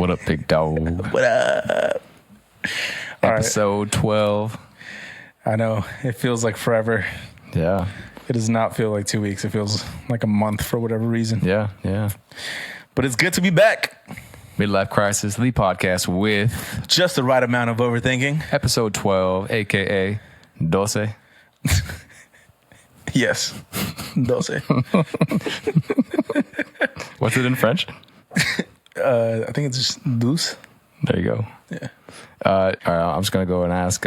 What up, big dog? What up? Episode 12. I know. It feels like forever. Yeah. It does not feel like 2 weeks. It feels like a month for whatever reason. Yeah. But it's good to be back. Midlife Crisis, the podcast with Just the right amount of overthinking. episode 12, a.k.a. Doce. Yes. Doce. What's it in French? I think it's just douce. There you go. Yeah. All right, I'm just going to go and ask,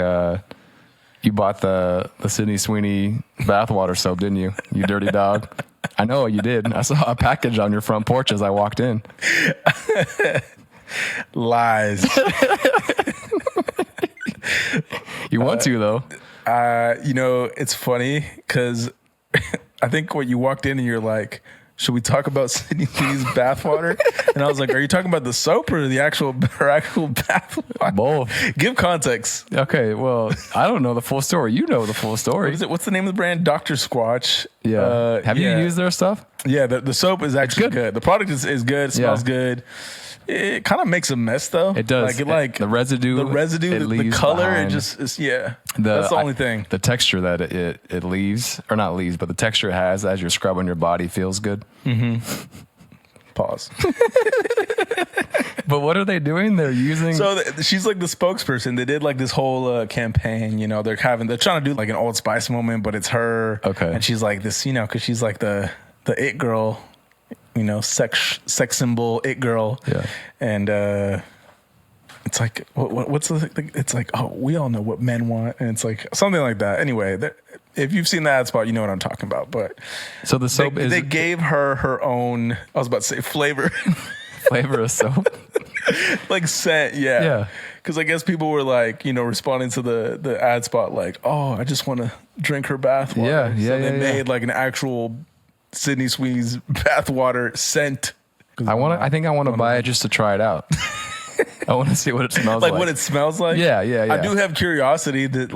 you bought the Sydney Sweeney bathwater soap, didn't you? You dirty dog. I know you did. I saw a package on your front porch as I walked in. Lies. You want to, though. It's funny because I think when you walked in and you're like, should we talk about Sydney Sweeney's bathwater? And I was like, are you talking about the soap or the actual bathwater? Both. Give context. Okay, well, I don't know the full story. You know the full story. What is it? What's the name of the brand? Dr. Squatch. Yeah. Have you used their stuff? Yeah, the soap is actually good. The product is good. It smells good. It kind of makes a mess though. It does. Like the residue, the color, behind. That's the only thing. The texture that it leaves, or not leaves, but the texture it has as you're scrubbing your body feels good. Mm-hmm. Pause. But what are they doing? They're using. So she's like the spokesperson. They did like this whole campaign. You know, they're trying to do like an Old Spice moment, but it's her. Okay. And she's like this, because she's like the it girl. Sex symbol, it girl. Yeah. And it's like, what's the thing? It's like, oh, we all know what men want. And it's like something like that. Anyway, if you've seen the ad spot, you know what I'm talking about. But so the soap they gave her own, I was about to say flavor. Flavor of soap? Like scent, yeah. Yeah. Because I guess people were like, responding to the ad spot like, oh, I just want to drink her bath water. Yeah. So they made like an actual Sydney Sweeney's bathwater scent. I think I want to buy it just to try it out. I want to see what it smells like. Like what it smells like? Yeah. I do have curiosity that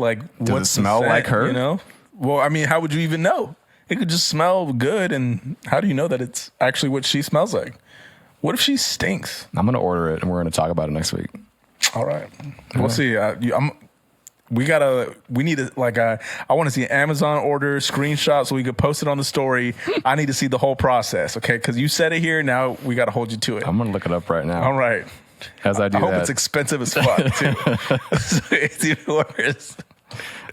does it smell like her? Well, I mean, how would you even know? It could just smell good, and how do you know that it's actually what she smells like? What if she stinks? I'm going to order it, and we're going to talk about it next week. All right. We'll see. We need to I want to see an Amazon order screenshot so we could post it on the story. I need to see the whole process, okay? Because you said it here, now we got to hold you to it. I'm going to look it up right now. All right. As I do I hope that. it's expensive as fuck, too. So it's even worse.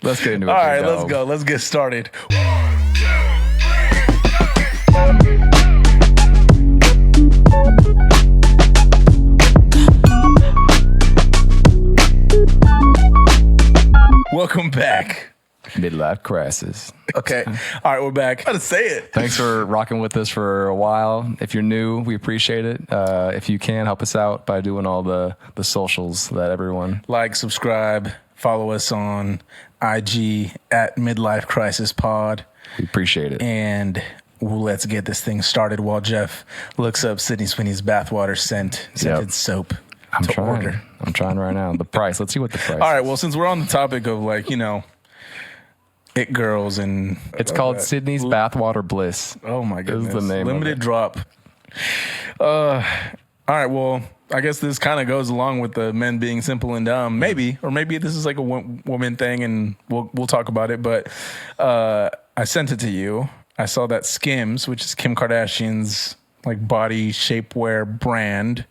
Let's get into it. All right, let's go. Let's get started. Welcome back. Midlife Crisis. Okay. All right, we're back. How to say it. Thanks for rocking with us for a while. If you're new, we appreciate it. If you can, help us out by doing all the socials that everyone... Like, subscribe, follow us on IG at Midlife Crisis Pod. We appreciate it. And let's get this thing started while Jeff looks up Sydney Sweeney's bathwater scented soap. I'm trying right now. The price. Let's see what the price is. All right. Well, since we're on the topic of it girls and... It's called Sydney's Bathwater Bliss. Oh, my goodness. Is the name Limited drop. All right. Well, I guess this kind of goes along with the men being simple and dumb. Maybe. Or maybe this is like a woman thing and we'll talk about it. But I sent it to you. I saw that Skims, which is Kim Kardashian's body shapewear brand,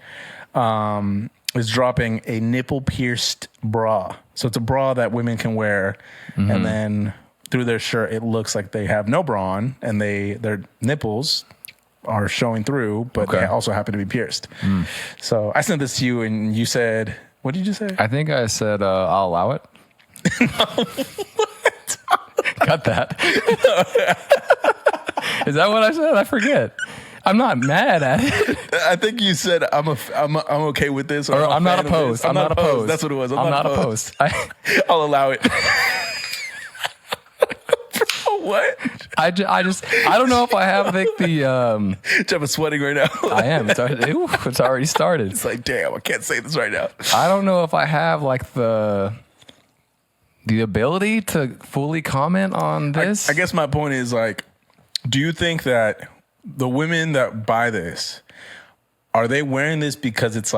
is dropping a nipple pierced bra. So it's a bra that women can wear, and then through their shirt it looks like they have no bra on, and their nipples are showing through, but they also happen to be pierced. So I sent this to you, and you said, what did you say? I think I said I'll allow it. What? Got that? Is that what I said? I forget. I'm not mad at it. I think you said I'm okay with this, or I'm not opposed. I'm not opposed. That's what it was. I'm not opposed. I'll allow it. What? I don't know if I have the Jeff is sweating right now. I am. It's already started. It's like, damn, I can't say this right now. I don't know if I have the ability to fully comment on this. I guess my point is do you think that the women that buy this, are they wearing this because it's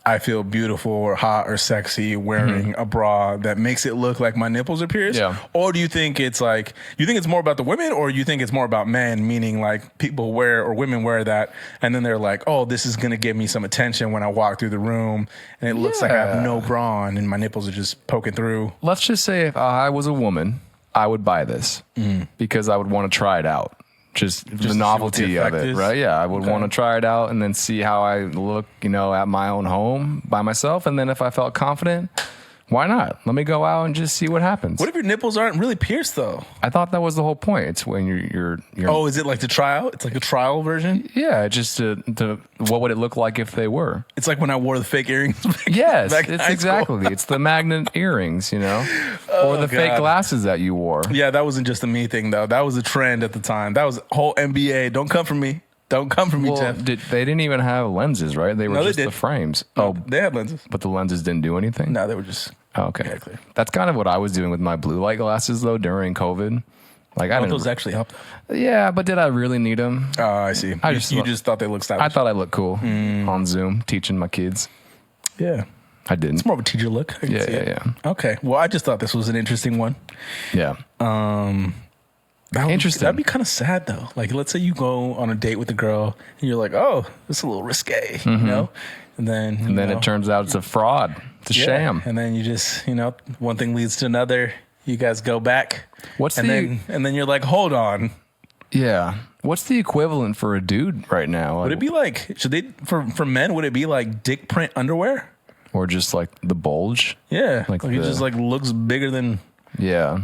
I feel beautiful or hot or sexy wearing a bra that makes it look like my nipples are pierced? Yeah. Or do you think it's like, you think it's more about the women, or you think it's more about men, meaning like people wear or women wear that and then they're like, oh, this is going to give me some attention when I walk through the room and it looks like I have no bra on and my nipples are just poking through. Let's just say if I was a woman, I would buy this because I would want to try it out. Just the novelty of it, right? Yeah, I would want to try it out and then see how I look, at my own home by myself. And then if I felt confident, why not? Let me go out and just see what happens. What if your nipples aren't really pierced though? I thought that was the whole point. It's when you're Oh, is it like the trial? It's like a trial version? Yeah, just to what would it look like if they were? It's like when I wore the fake earrings. Yes, it's exactly. It's the magnet earrings, or the fake glasses that you wore. Yeah, that wasn't just a me thing though. That was a trend at the time. That was whole NBA. Don't come for me. Don't come for me, Jeff. They didn't even have lenses, right? They were just the frames. No, they had lenses. But the lenses didn't do anything? No, they were just... Oh, okay. Yeah, clear. That's kind of what I was doing with my blue light glasses, though, during COVID. Like, I didn't... those actually help. Yeah, but did I really need them? Oh, I see. You just thought they looked stylish. I thought I looked cool on Zoom, teaching my kids. Yeah. I didn't. It's more of a teacher look. Yeah. Okay. Well, I just thought this was an interesting one. Yeah. Interesting. That'd be kind of sad though. Like, let's say you go on a date with a girl and you're like, "Oh, this is a little risque," and then it turns out it's a fraud. It's a sham. And then you just, one thing leads to another. You guys go back. And then you're like, "Hold on." Yeah. What's the equivalent for a dude right now? Would it be like, for men? Would it be like dick print underwear, or just like the bulge? Yeah, like it just like looks bigger than. Yeah.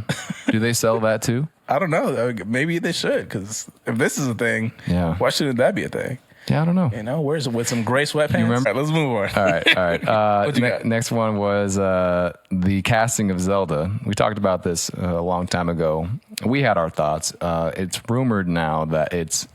Do they sell that too? I don't know. Maybe they should, because if this is a thing, why shouldn't that be a thing? Yeah, I don't know. Where's it with some gray sweatpants? You remember? All right, let's move on. All right. Next one was the casting of Zelda. We talked about this a long time ago. We had our thoughts. It's rumored now that it's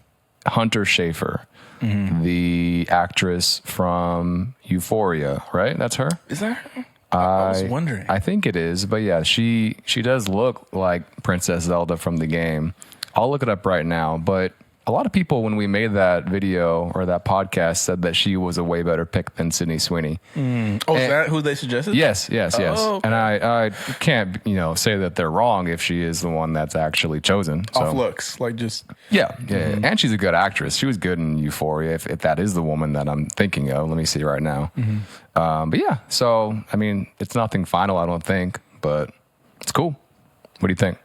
Hunter Schafer, the actress from Euphoria, right? That's her? Is that her? I was wondering. I think it is, but yeah, she does look like Princess Zelda from the game. I'll look it up right now, but a lot of people, when we made that video or that podcast, said that she was a way better pick than Sydney Sweeney. Oh, is that who they suggested? Yes. Oh, okay. And I can't, say that they're wrong if she is the one that's actually chosen. Off looks, like just... Yeah. And she's a good actress. She was good in Euphoria, if that is the woman that I'm thinking of. Let me see right now. But yeah, so, I mean, it's nothing final, I don't think, but it's cool. What do you think?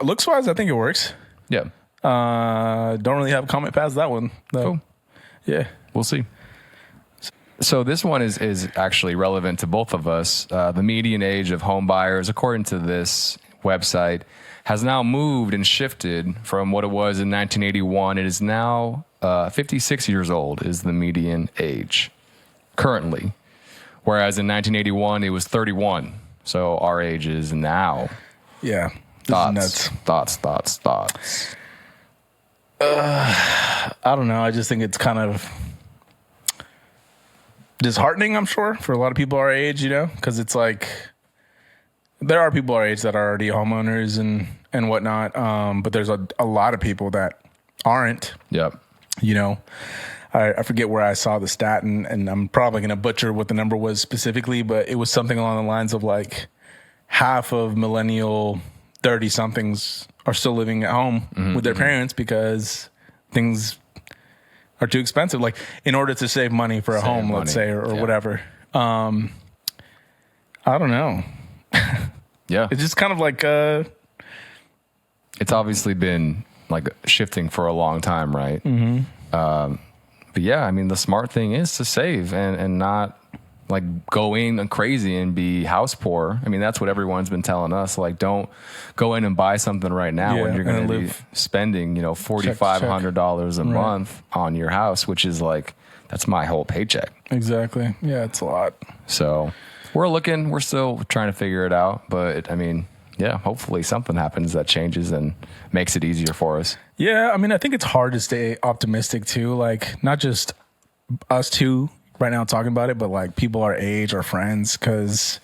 Looks-wise, I think it works. Yeah. Don't really have a comment past that one, though. Cool. Yeah. We'll see. So this one is actually relevant to both of us. The median age of home buyers, according to this website, has now moved and shifted from what it was in 1981. It is now 56 years old is the median age currently. Whereas in 1981, it was 31. So our age is now. Yeah. Thoughts. I don't know. I just think it's kind of disheartening, I'm sure, for a lot of people our age, because it's like there are people our age that are already homeowners and whatnot. But there's a lot of people that aren't. Yep. I forget where I saw the stat, and I'm probably going to butcher what the number was specifically, but it was something along the lines of like half of millennial 30-somethings are still living at home with their parents because things are too expensive. Like, in order to save money for a home, let's say, or whatever. I don't know. Yeah. It's just kind of like... it's obviously been like shifting for a long time, right? But yeah, I mean, the smart thing is to save and not like go in crazy and be house poor. I mean, that's what everyone's been telling us. Like, don't go in and buy something right now when you're going to be spending, $4,500 a month on your house, which is like, that's my whole paycheck. Exactly. Yeah, it's a lot. So we're still trying to figure it out. But I mean, yeah, hopefully something happens that changes and makes it easier for us. Yeah, I mean, I think it's hard to stay optimistic too. Like, not just us two right now talking about it, but like people our age, our friends, because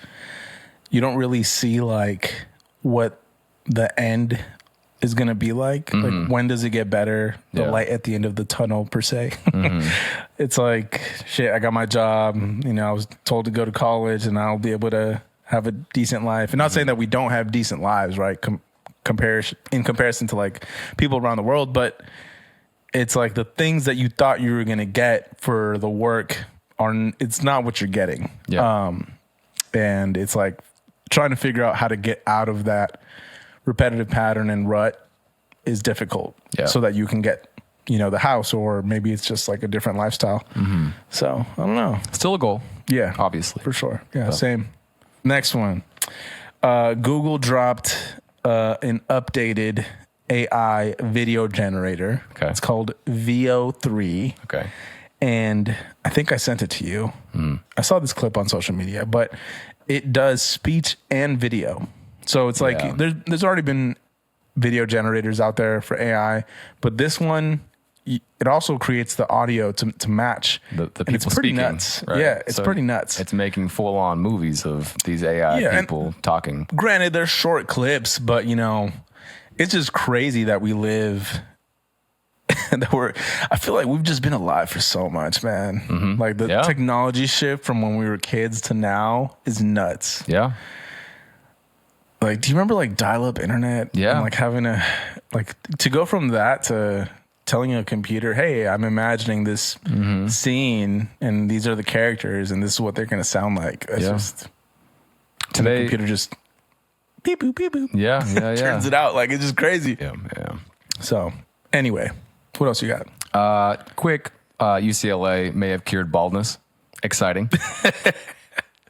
you don't really see like what the end is going to be like. Like, when does it get better? The light at the end of the tunnel, per se. It's like, shit, I got my job. You know, I was told to go to college and I'll be able to have a decent life. And not saying that we don't have decent lives, right? In comparison to like people around the world, but it's like the things that you thought you were going to get for the work it's not what you're getting. Yeah. And it's like trying to figure out how to get out of that repetitive pattern and rut is difficult. Yeah. So that you can get, you know, the house, or maybe it's just like a different lifestyle. So I don't know. Still a goal. Yeah. Obviously. For sure. Yeah. So. Same. Next one. Google dropped an updated AI video generator. Okay. It's called VO3. Okay. And I think I sent it to you. I saw this clip on social media, but it does speech and video. So it's like there's already been video generators out there for AI, but this one, it also creates the audio to match. The people it's pretty speaking, nuts. Right? Yeah, it's pretty nuts. It's making full-on movies of these AI people talking. Granted, they're short clips, but, you know, it's just crazy that we live... I feel like we've just been alive for so much, man. Like the technology shift from when we were kids to now is nuts. Yeah. Like, do you remember like dial-up internet? Yeah. And like having to go from that to telling a computer, hey, I'm imagining this scene and these are the characters and this is what they're going to sound like. It's just today the computer just beep boop beep boop. Yeah. Turns it out. Like, it's just crazy. Yeah. So anyway, what else you got? Quick, UCLA may have cured baldness. Exciting.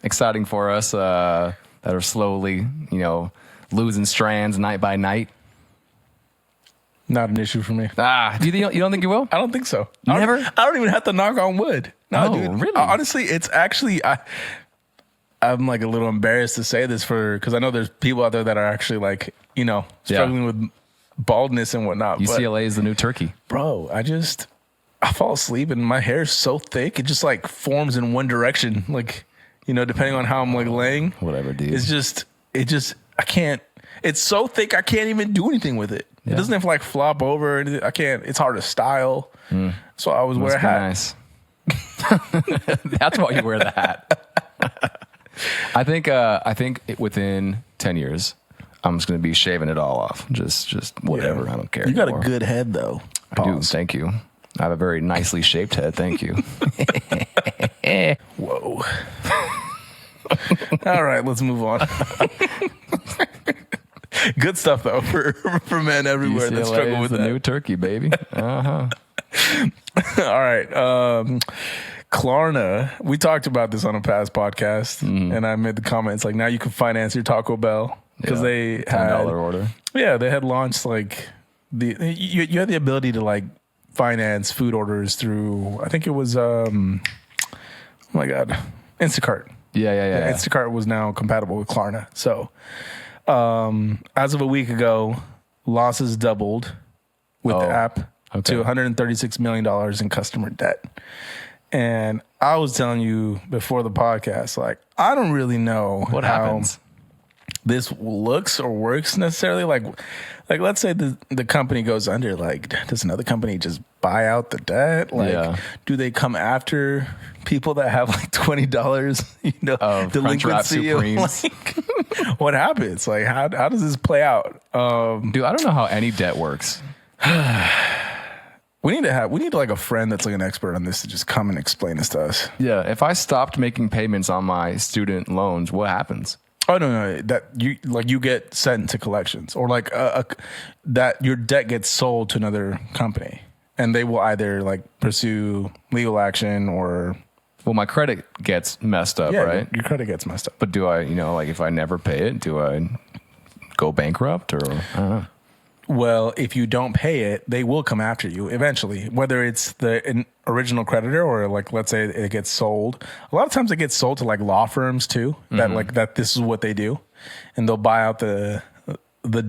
Exciting for us that are slowly, you know, losing strands night by night. Not an issue for me. You don't think you will? I don't think so. Never? I don't even have to knock on wood. No, dude. Really? Honestly, it's actually... I'm like a little embarrassed to say this because I know there's people out there that are actually like, you know, struggling with baldness and whatnot. UCLA is the new Turkey. Bro, I fall asleep and my hair is so thick. It just like forms in one direction. Like, you know, depending on how I'm like laying. Whatever, dude. I can't, it's so thick. I can't even do anything with it. Yeah. It doesn't have to like flop over. I can't, it's hard to style. So I always wear a hat. Nice. That's why you wear the hat. I think within 10 years, I'm just going to be shaving it all off. Just whatever. Yeah. I don't care. You got a good head, though. I do. Thank you. I have a very nicely shaped head. Thank you. Whoa. All right, let's move on. Good stuff, though, for men everywhere that struggle with the that. New Turkey, baby. All right. Klarna, we talked about this on a past podcast, and I made the comments like, now you can finance your Taco Bell because they had $10 order. Yeah, they had launched like you had the ability to like finance food orders through, I think it was oh my god, Instacart. Yeah. Instacart was now compatible with Klarna. So as of a week ago, losses doubled with the app to $136 million in customer debt. And I was telling you before the podcast, like, I don't really know what happens. This looks or works necessarily. Like let's say the company goes under. Like, does another company just buy out the debt? Like, do they come after people that have like $20, you know, delinquency? Like, what happens? Like, how does this play out? Dude, I don't know how any debt works. We need like a friend that's like an expert on this to just come and explain this to us. Yeah, if I stopped making payments on my student loans, what happens? Oh no, that you get sent into collections, or like that your debt gets sold to another company, and they will either like pursue legal action or. Well, my credit gets messed up, right? Your credit gets messed up. But do I, you know, like if I never pay it, do I go bankrupt or I don't know? Well, if you don't pay it, they will come after you eventually, whether it's the original creditor or like, let's say it gets sold. A lot of times it gets sold to like law firms too, that this is what they do. And they'll buy out the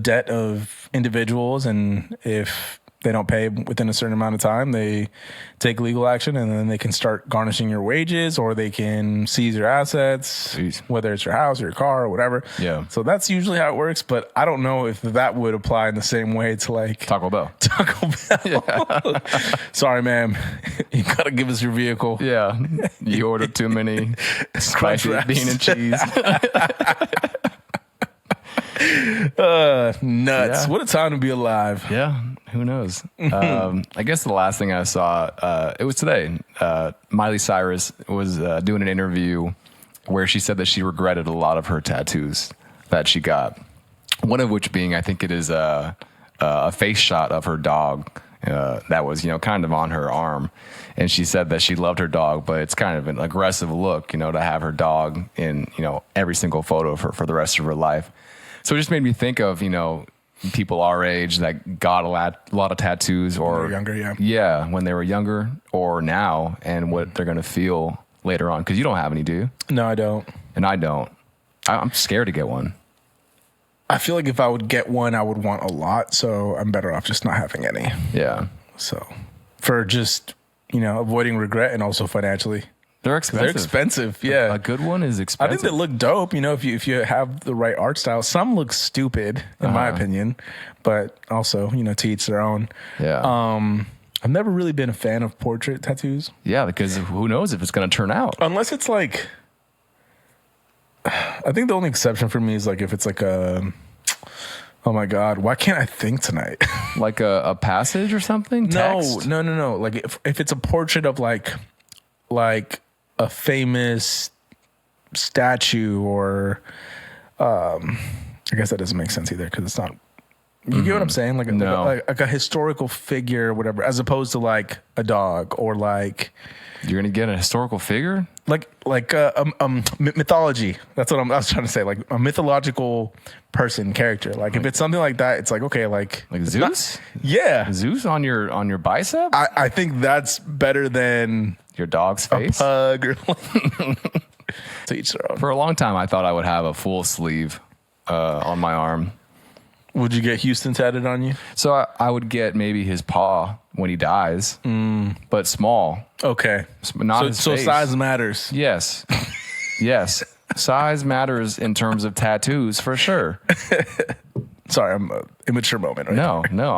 debt of individuals. And if they don't pay within a certain amount of time, they take legal action, and then they can start garnishing your wages, or they can seize your assets, Jeez. whether it's your house or your car or whatever. Yeah. So that's usually how it works, but I don't know if that would apply in the same way to like Taco Bell. Taco Bell. Sorry, ma'am. You got to give us your vehicle. Yeah. You ordered too many spicy wraps. bean and cheese. Nuts. Yeah. What a time to be alive. Yeah. Who knows? I guess the last thing I saw, it was today. Miley Cyrus was doing an interview where she said that she regretted a lot of her tattoos that she got. One of which being, I think it is a face shot of her dog that was, kind of on her arm. And she said that she loved her dog, but it's kind of an aggressive look, to have her dog in, every single photo for the rest of her life. So it just made me think of, people our age that got a lot of tattoos, or when they were younger, yeah, when they were younger, or now, and what they're going to feel later on. Because you don't have any, do you? No, I don't. And I don't. I'm scared to get one. I feel like if I would get one, I would want a lot. So I'm better off just not having any. Yeah. So for just, avoiding regret, and also financially. They're expensive. They're expensive. Yeah. A good one is I expensive. think they look dope, if you have the right art style. Some look stupid, in my opinion, but also, to each their own. Yeah. I've never really been a fan of portrait tattoos. Yeah, because who knows if it's going to turn out. Unless it's like, I think the only exception for me is like if it's like a, oh my God, why can't I think tonight? Like a passage or something? Text? No. Like if it's a portrait of like a famous statue, or I guess that doesn't make sense either because it's not. You get what I'm saying? Like a historical figure or whatever, as opposed to like a dog, or like You're going to get a historical figure? like mythology. That's what I was trying to say. Like a mythological person, character. Like if it's something like that, it's like, okay, like Zeus? Yeah. Zeus on your bicep? I think that's better than Your dog's face? a pug or to each their own. For a long time, I thought I would have a full sleeve on my arm. Would you get Houston tatted on you? So I would get maybe his paw when he dies, but small. Okay. Not his so face. size matters. Yes. Yes. Size matters in terms of tattoos for sure. Sorry, I'm an immature moment. Right? No,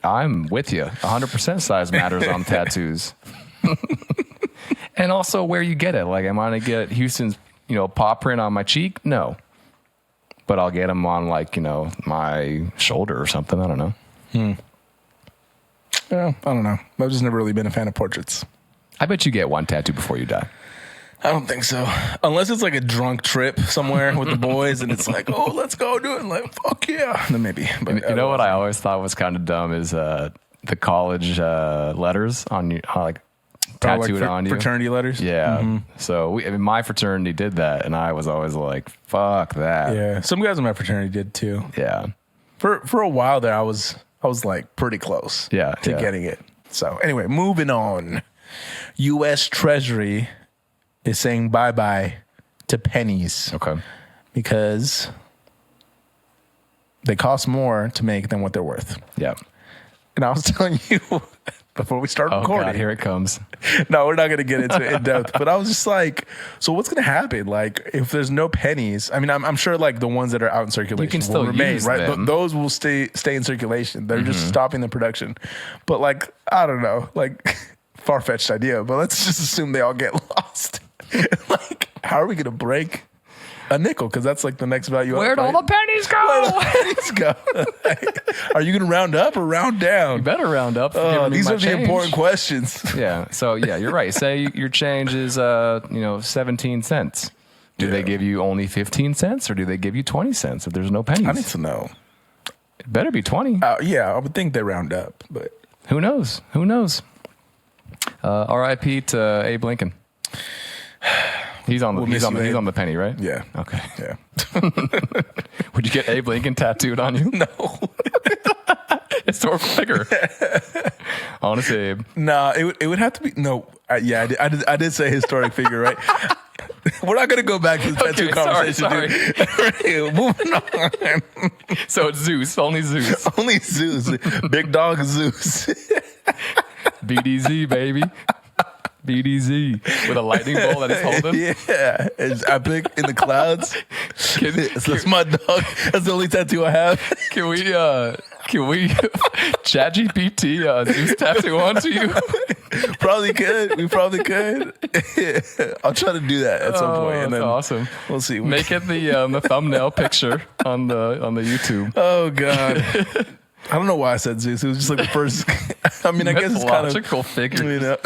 I'm with you. 100% size matters on tattoos. And also where you get it. Like, am I going to get Houston's, paw print on my cheek? No. But I'll get him on like, my shoulder or something. I don't know. Yeah, I don't know. I've just never really been a fan of portraits. I bet you get one tattoo before you die. I don't think so. Unless it's like a drunk trip somewhere with the boys and it's like, oh, let's go do it. And like, fuck yeah. Then maybe. But You know what I always thought was kind of dumb is the college letters on you, like tattooed on you. Fraternity letters? Yeah. So my fraternity did that, and I was always like, fuck that. Yeah. Some guys in my fraternity did too. Yeah. For a while there, I was like pretty close to getting it. So anyway, moving on. U.S. Treasury is saying bye-bye to pennies. Okay. Because they cost more to make than what they're worth. Yeah. And I was telling you before we start recording. God, here it comes. No, we're not going to get into it in depth. But I was just like, so what's going to happen? Like, if there's no pennies, I mean, I'm sure like the ones that are out in circulation You can still will remain, use right? them. Those will stay in circulation. They're just stopping the production. But like, I don't know, like far-fetched idea, but let's just assume they all get lost. Like, how are we going to break a nickel? Because that's like the next value. Where'd all the pennies go? Where'd all the pennies go? Are you going to round up or round down? You better round up. Giving me These my are the change. important questions. Yeah. So yeah, you're right. Say your change is 17 cents. Do they give you only 15 cents, or do they give you 20 cents if there's no pennies? I need to know. It better be 20. Yeah, I would think they round up, but Who knows? Who knows? R.I.P. to Abe Lincoln. He's on the penny, right? yeah. Okay. Yeah. Would you get Abe Lincoln tattooed on you? No. Historical figure. Honest Abe. Nah, it would have to be no. I did say historic figure, right? We're not gonna go back to the tattoo conversation, sorry. dude. Moving on. So it's Zeus, only Zeus. Only Zeus, big dog Zeus. BDZ, baby. BDZ with a lightning bolt that he's holding. Yeah, it's epic in the clouds. That's my dog. That's the only tattoo I have. Can we chat GPT Zeus tattoo onto you? Probably could. We probably could. I'll try to do that at some point. And And then awesome. we'll see. Make it the thumbnail picture on the YouTube. Oh God. I don't know why I said Zeus. It was just like the first. I mean, I guess it's kind of Mythological figure. You know,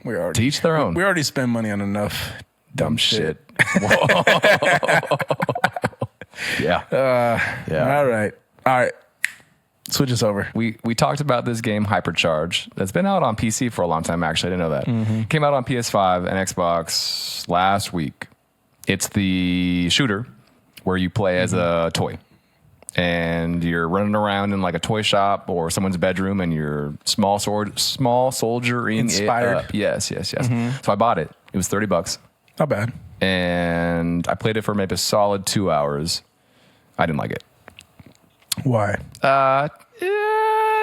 we already Teach their own. We already spend money on enough dumb shit. Whoa. Yeah. Yeah. All right. Switch us over. We talked about this game Hypercharge that's been out on PC for a long time. Actually, I didn't know that. Mm-hmm. Came out on PS5 and Xbox last week. It's the shooter where you play as a toy. And you're running around in like a toy shop or someone's bedroom, and you're small soldiering Inspired. it up. Yes. So I bought it. It was $30, Not bad. and I played it for maybe a solid 2 hours. I didn't like it. Why?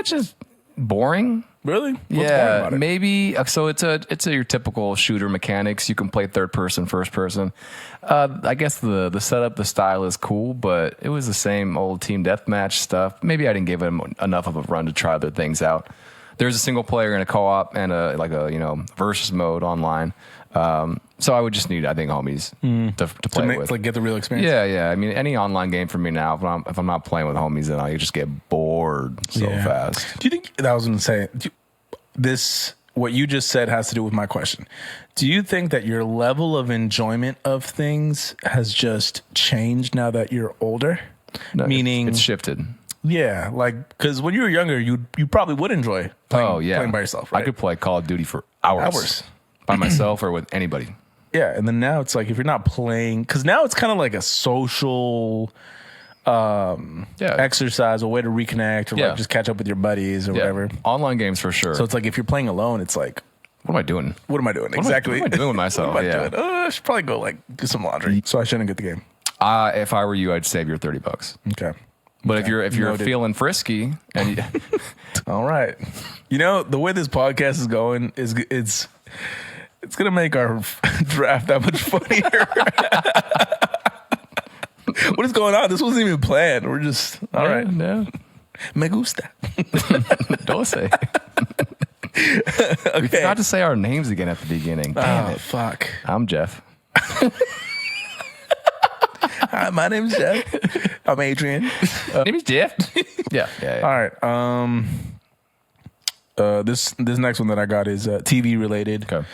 Just boring. Really? What's boring Yeah, about it? maybe. So it's your typical shooter mechanics. You can play third person, first person. I guess the setup, the style is cool, but it was the same old team deathmatch stuff. Maybe I didn't give it enough of a run to try other things out. There's a single player and a co-op and a versus mode online. So I would just need, I think, homies to play with. Like get the real experience. Yeah. I mean, any online game for me now, if I'm not playing with homies, then I just get bored so fast. Do you think that I was going to say this? What you just said has to do with my question. Do you think that your level of enjoyment of things has just changed now that you're older? No, Meaning, it's shifted. yeah, like because when you were younger, you probably would enjoy playing by yourself. Right? I could play Call of Duty for hours by myself or with anybody. Yeah, and then now it's like if you're not playing, because now it's kind of like a social exercise, a way to reconnect or like just catch up with your buddies or whatever. Online games for sure. So it's like if you're playing alone, it's like, what am I doing? Exactly. What am I doing with myself? What am I doing? I should probably go like do some laundry. So I shouldn't get the game. If I were you, I'd save your $30. Okay. But if you're Noted. feeling frisky and All right. You know, the way this podcast is going is it's gonna make our draft that much funnier. What is going on? This wasn't even planned. We're just all right. No. Me gusta. Don't say. Okay. We forgot to say our names again at the beginning. Damn it. Fuck. I'm Jeff. Hi, my name's Jeff. I'm Adrian. Name is Jeff. Yeah. All right. This next one that I got is TV related. Okay.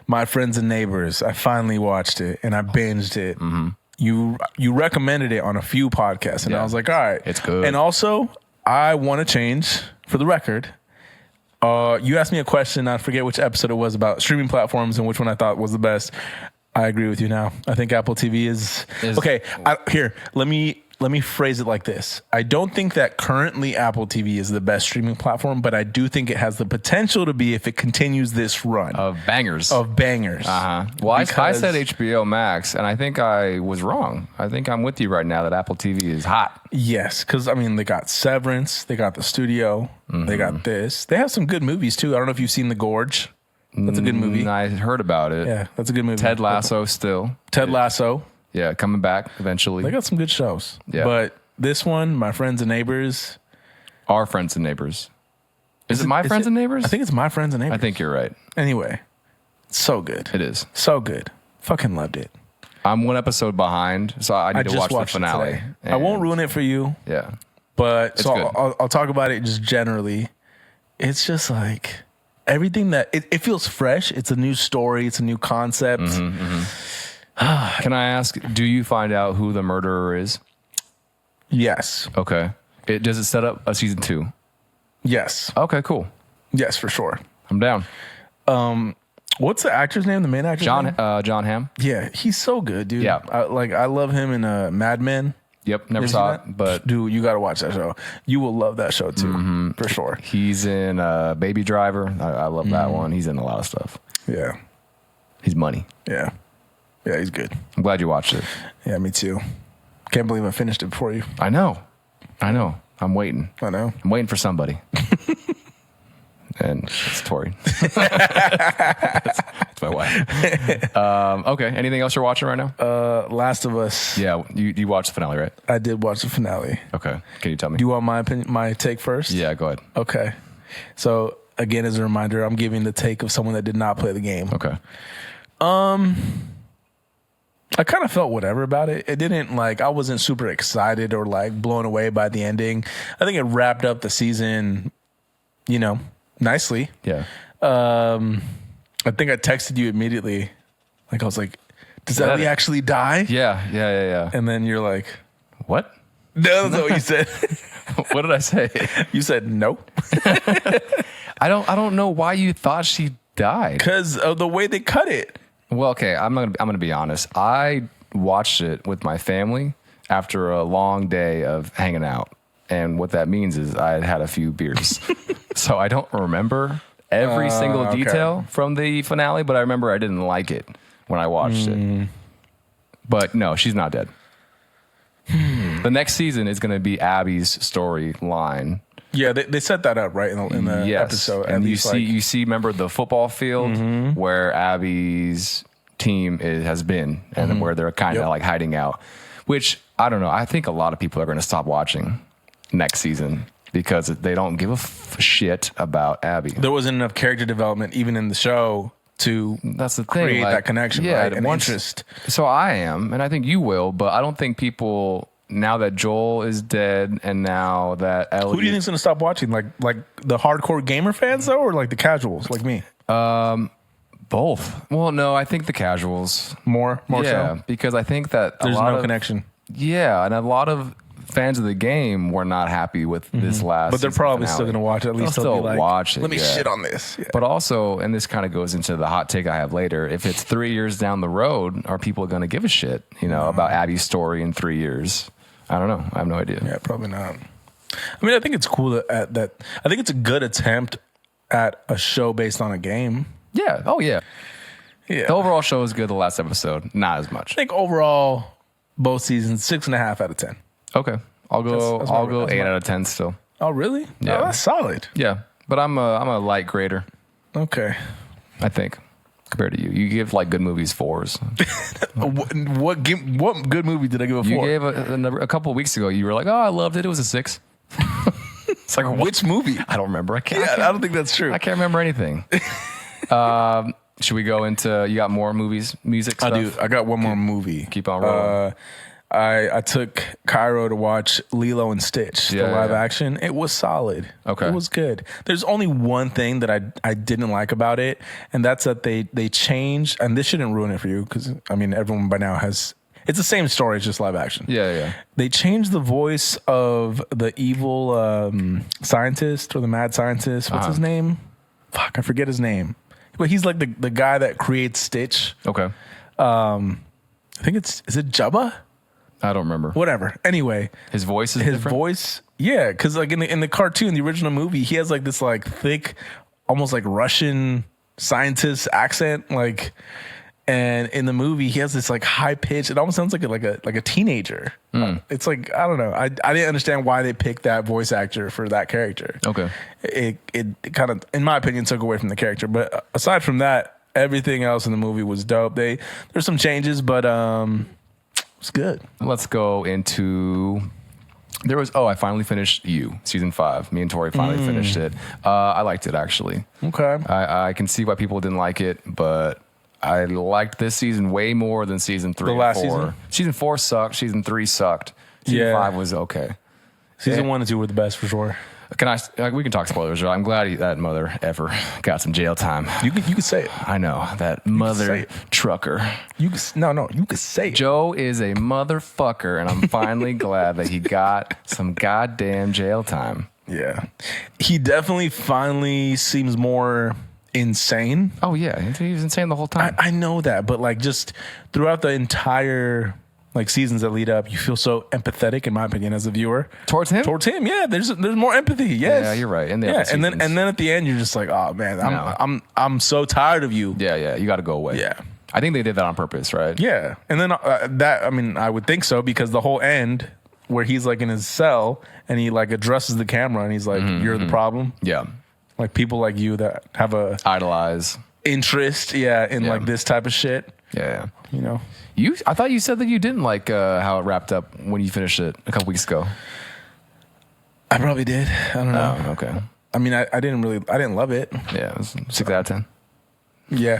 My Friends and Neighbors. I finally watched it and I binged it. Mm-hmm. You recommended it on a few podcasts, and I was like, all right, it's good. And also, I want to change for the record. You asked me a question. I forget which episode it was about streaming platforms and which one I thought was the best. I agree with you now. I think Apple TV is okay. Here, let me phrase it like this. I don't think that currently Apple TV is the best streaming platform, but I do think it has the potential to be if it continues this run Of bangers. Uh-huh. Well, I said HBO Max, and I think I was wrong. I think I'm with you right now that Apple TV is hot. Yes, because I mean they got Severance, they got The Studio, they got this. They have some good movies too. I don't know if you've seen The Gorge. That's a good movie. I heard about it. Yeah, that's a good movie. Ted Lasso still. Ted Lasso. Yeah, coming back eventually. They got some good shows. Yeah. But this one, My Friends and Neighbors. Our Friends and Neighbors. Is it My Friends and Neighbors? I think it's My Friends and Neighbors. I think you're right. Anyway, so good. It is. So good. Fucking loved it. I'm one episode behind, so I need to just watch the watched it finale. today. I won't ruin it for you, Yeah. but so good. I'll talk about it just generally. It's just like everything that it feels fresh. It's a new story. It's a new concept. Can I ask, do you find out who the murderer is? Yes. Okay. Does it set up a season 2? Yes. Okay, cool. Yes, for sure. I'm down. What's the actor's name? The main actor's name? John Hamm. Yeah, he's so good, dude. Yeah. I love him in Mad Men. Yep, never You saw seen it, that? but Dude, you got to watch that show. You will love that show too, for sure. he's in Baby Driver. I love that one. He's in a lot of stuff. Yeah. He's money. Yeah. Yeah, he's good. I'm glad you watched it. Yeah, me too. Can't believe I finished it before you. I know. I'm waiting. I know. I'm waiting for somebody. And it's Tori. That's my wife. Okay. Anything else you're watching right now? Last of Us. Yeah. You watched the finale, right? I did watch the finale. Okay. Can you tell me? Do you want my opinion, my take first? Yeah, go ahead. Okay. So again, as a reminder, I'm giving the take of someone that did not play the game. Okay. I kind of felt whatever about it. It didn't I wasn't super excited or blown away by the ending. I think it wrapped up the season, nicely. Yeah. I think I texted you immediately. I was like, does Ellie actually die? Yeah. And then you're like, What? no, that's not what you said. What did I say? You said no. I don't know why you thought she died. Because of the way they cut it. Well, okay, I'm gonna be honest. I watched it with my family after a long day of hanging out, and what that means is I had a few beers, so I don't remember every single detail from the finale. But I remember I didn't like it when I watched it. But no, she's not dead. The next season is gonna be Abby's storyline. Yeah, they set that up right in the episode. And you see, remember the football field where Abby's team has been, and where they're kind of hiding out. Which I don't know. I think a lot of people are going to stop watching next season because they don't give a shit about Abby. There wasn't enough character development even in the show to that's the thing, create that connection, right? And interest. So I am, and I think you will, but I don't think people. Now that Joel is dead, and now that Ellie... Who do you think's gonna stop watching? Like the hardcore gamer fans, though, or like the casuals, like me? Both. Well, no, I think the casuals more yeah, so. Because I think that there's no connection. Yeah, and a lot of fans of the game were not happy with this last. But they're probably finale. still gonna watch it. At least they'll still be watch it. Let me shit on this. Yeah. But also, and this kind of goes into the hot take I have later. If it's 3 years down the road, are people going to give a shit? About Abby's story in 3 years? I don't know. I have no idea. Yeah, probably not. I mean, I think it's cool that I think it's a good attempt at a show based on a game. Yeah. Oh, yeah. Yeah. The overall show is good. The last episode, not as much. I think overall, both seasons, 6.5 out of 10. Okay. I'll go 8 out of 10 still. Oh, really? Yeah. Oh, that's solid. Yeah. But I'm a light grader. Okay. I think. Compared to you. You give good movies 4s. What good movie did I give a 4? You gave a couple of weeks ago, you were like, oh, I loved it. It was a 6. It's like, which movie? I don't remember. I don't think that's true. I can't remember anything. Should we go into, you got more music stuff? I do. I got one more movie. Keep on rolling. I took Cairo to watch Lilo and Stitch, the live action. It was solid. Okay. It was good. There's only one thing that I didn't like about it, and that's that they changed, and this shouldn't ruin it for you because, everyone by now has, it's the same story, it's just live action. Yeah. They changed the voice of the evil scientist or the mad scientist. What's his name? Fuck, I forget his name. But he's like the guy that creates Stitch. Okay. I think is it Jabba? I don't remember. Whatever. Anyway, his voice is different? Voice, yeah, because in the cartoon, the original movie, he has this thick, almost Russian scientist accent, and in the movie he has this high pitch. It almost sounds like a teenager. It's I don't know. I didn't understand why they picked that voice actor for that character. Okay. It kind of, in my opinion, took away from the character. But aside from that, everything else in the movie was dope. There's some changes, but it's good. Let's go into. I finally finished season 5. Me and Tori finally finished it. I liked it actually. Okay. I can see why people didn't like it, but I liked this season way more than season 3 The last and 4. season? Season 4 sucked. Season 3 sucked. Season 5 was okay. Season 1 and 2 were the best for sure. We can talk spoilers. I'm glad that mother ever got some jail time. You can say it. I know that mother trucker. You can say it. Joe is a motherfucker, and I'm finally glad that he got some goddamn jail time. Yeah, he definitely finally seems more insane. Oh yeah, he was insane the whole time. I know that, but just throughout the entire seasons that lead up, you feel so empathetic, in my opinion, as a viewer towards him. Yeah, there's more empathy. Yes, yeah, you're right. And then at the end, you're just like, oh man, I'm so tired of you. Yeah, you got to go away. Yeah, I think they did that on purpose, right? Yeah. And then I would think so, because the whole end where he's like in his cell and he like addresses the camera and he's like, you're the problem. Yeah. Like people like you that have a Idolize. interest, in like this type of shit. Yeah. You know, I thought you said that you didn't like how it wrapped up when you finished it a couple weeks ago. I probably did. I don't know. Oh, okay. I mean, I didn't love it. Yeah, it was 6 out of 10. Yeah,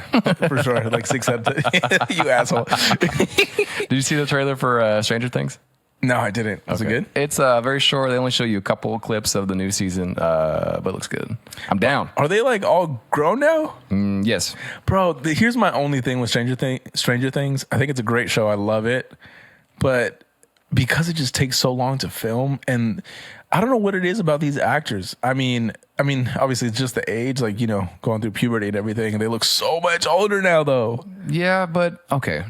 for sure. Like 6 out of 10. You asshole. Did you see the trailer for Stranger Things? No, I didn't. Was it good? It's very short. They only show you a couple of clips of the new season, but it looks good. I'm down. Are they like all grown now? Yes. Bro, here's my only thing with Stranger Things. I think it's a great show. I love it. But because it just takes so long to film, and I don't know what it is about these actors. I mean, obviously it's just the age, like, you know, going through puberty and everything, and they look so much older now, though. Yeah, but okay.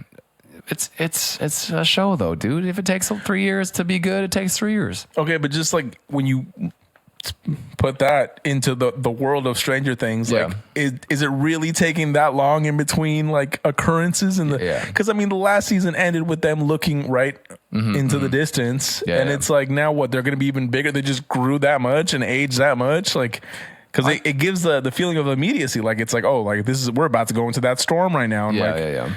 It's a show though, dude. If it takes 3 years to be good, it takes 3 years. Okay, but just like when you put that into the world of Stranger Things, like is it really taking that long in between like occurrences in the? Because I mean, the last season ended with them looking right into the distance, and it's like now what, they're going to be even bigger. They just grew that much and aged that much, like. Because it gives the feeling of immediacy, like it's like, oh, like we're about to go into that storm right now. And Yeah.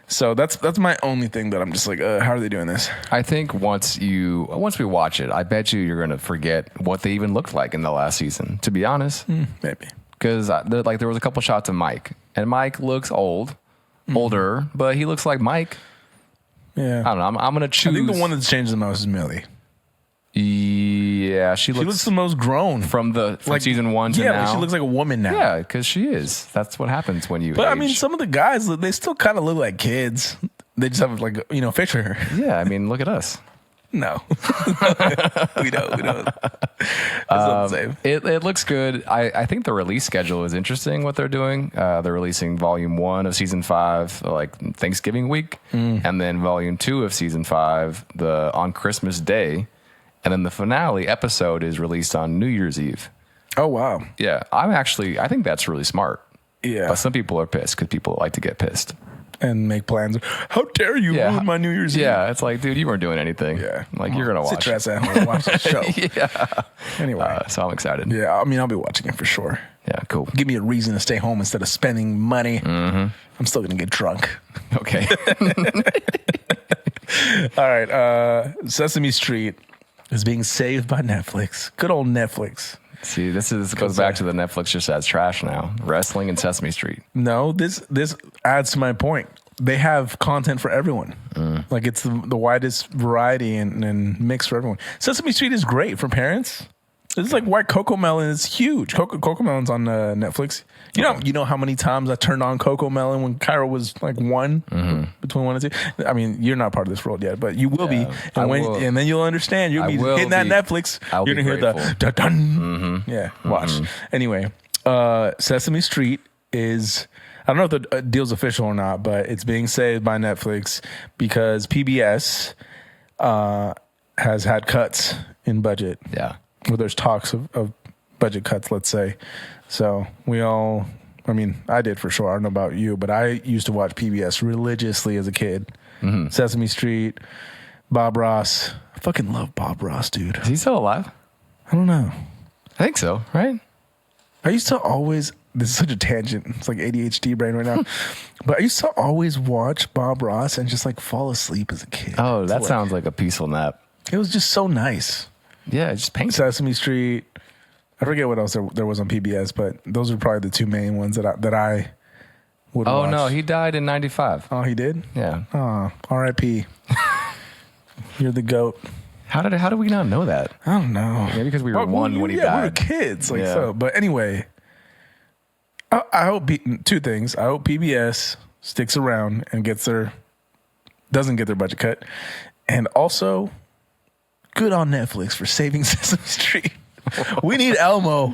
So that's my only thing that I'm just like, how are they doing this? I think once we watch it, I bet you're going to forget what they even looked like in the last season, to be honest. Maybe. Because there was a couple shots of Mike, and Mike looks older, but he looks like Mike. Yeah. I don't know. I'm going to choose. I think the one that's changed the most is Millie. Yeah, she looks the most grown from season 1 to now. Yeah, she looks like a woman now. Yeah, because she is. That's what happens when you But age. I mean, some of the guys, they still kind of look like kids. They just have like, you know, facial hair. Yeah, I mean, look at us. No. we don't. It's not the same. It looks good. I think the release schedule is interesting, what they're doing. They're releasing volume 1 of season 5 like Thanksgiving week, and then volume 2 of season 5 on Christmas Day. And then the finale episode is released on New Year's Eve. Oh, wow. Yeah. I think that's really smart. Yeah. But some people are pissed because people like to get pissed. And make plans. How dare you ruin my New Year's Eve? Yeah. It's like, dude, you weren't doing anything. Yeah. Like, you're going to watch Sit your ass at home and watch the show. Yeah. Anyway. So I'm excited. Yeah. I mean, I'll be watching it for sure. Yeah. Cool. Give me a reason to stay home instead of spending money. I'm still going to get drunk. Okay. All right. Sesame Street is being saved by Netflix. Good old Netflix. See, this goes back to the Netflix just as trash now. Wrestling and Sesame Street. No, this adds to my point. They have content for everyone. Like it's the widest variety and mix for everyone. Sesame Street is great for parents. This is like why Cocomelon is huge. Cocomelon's on Netflix. You know how many times I turned on Cocomelon when Cairo was like one, between 1 and 2. I mean, you're not part of this world yet, but you will be, and then you'll understand. You'll be hitting that Netflix. You're gonna hear the dun dun. Yeah, watch. Anyway, Sesame Street is. I don't know if the deal's official or not, but it's being saved by Netflix because PBS has had cuts in budget. Yeah. Well, there's talks of budget cuts, let's say. So I did for sure. I don't know about you, but I used to watch PBS religiously as a kid. Sesame Street, Bob Ross. I fucking love Bob Ross, dude. Is he still alive? I don't know. I think so, right? I used to always, this is such a tangent. It's like ADHD brain right now. But I used to always watch Bob Ross and just like fall asleep as a kid. Oh, that sounds like a peaceful nap. It was just so nice. Yeah, it's just painful. Sesame Street. I forget what else there was on PBS, but those are probably the two main ones that I would watch. Oh, no, he died in 95. Oh, he did? Yeah. Oh, R.I.P. You're the GOAT. How did we not know that? I don't know. Maybe because we were when he died. We were kids. So. But anyway, I hope two things. I hope PBS sticks around and doesn't get their budget cut. And also, good on Netflix for saving Sesame Street. We need Elmo.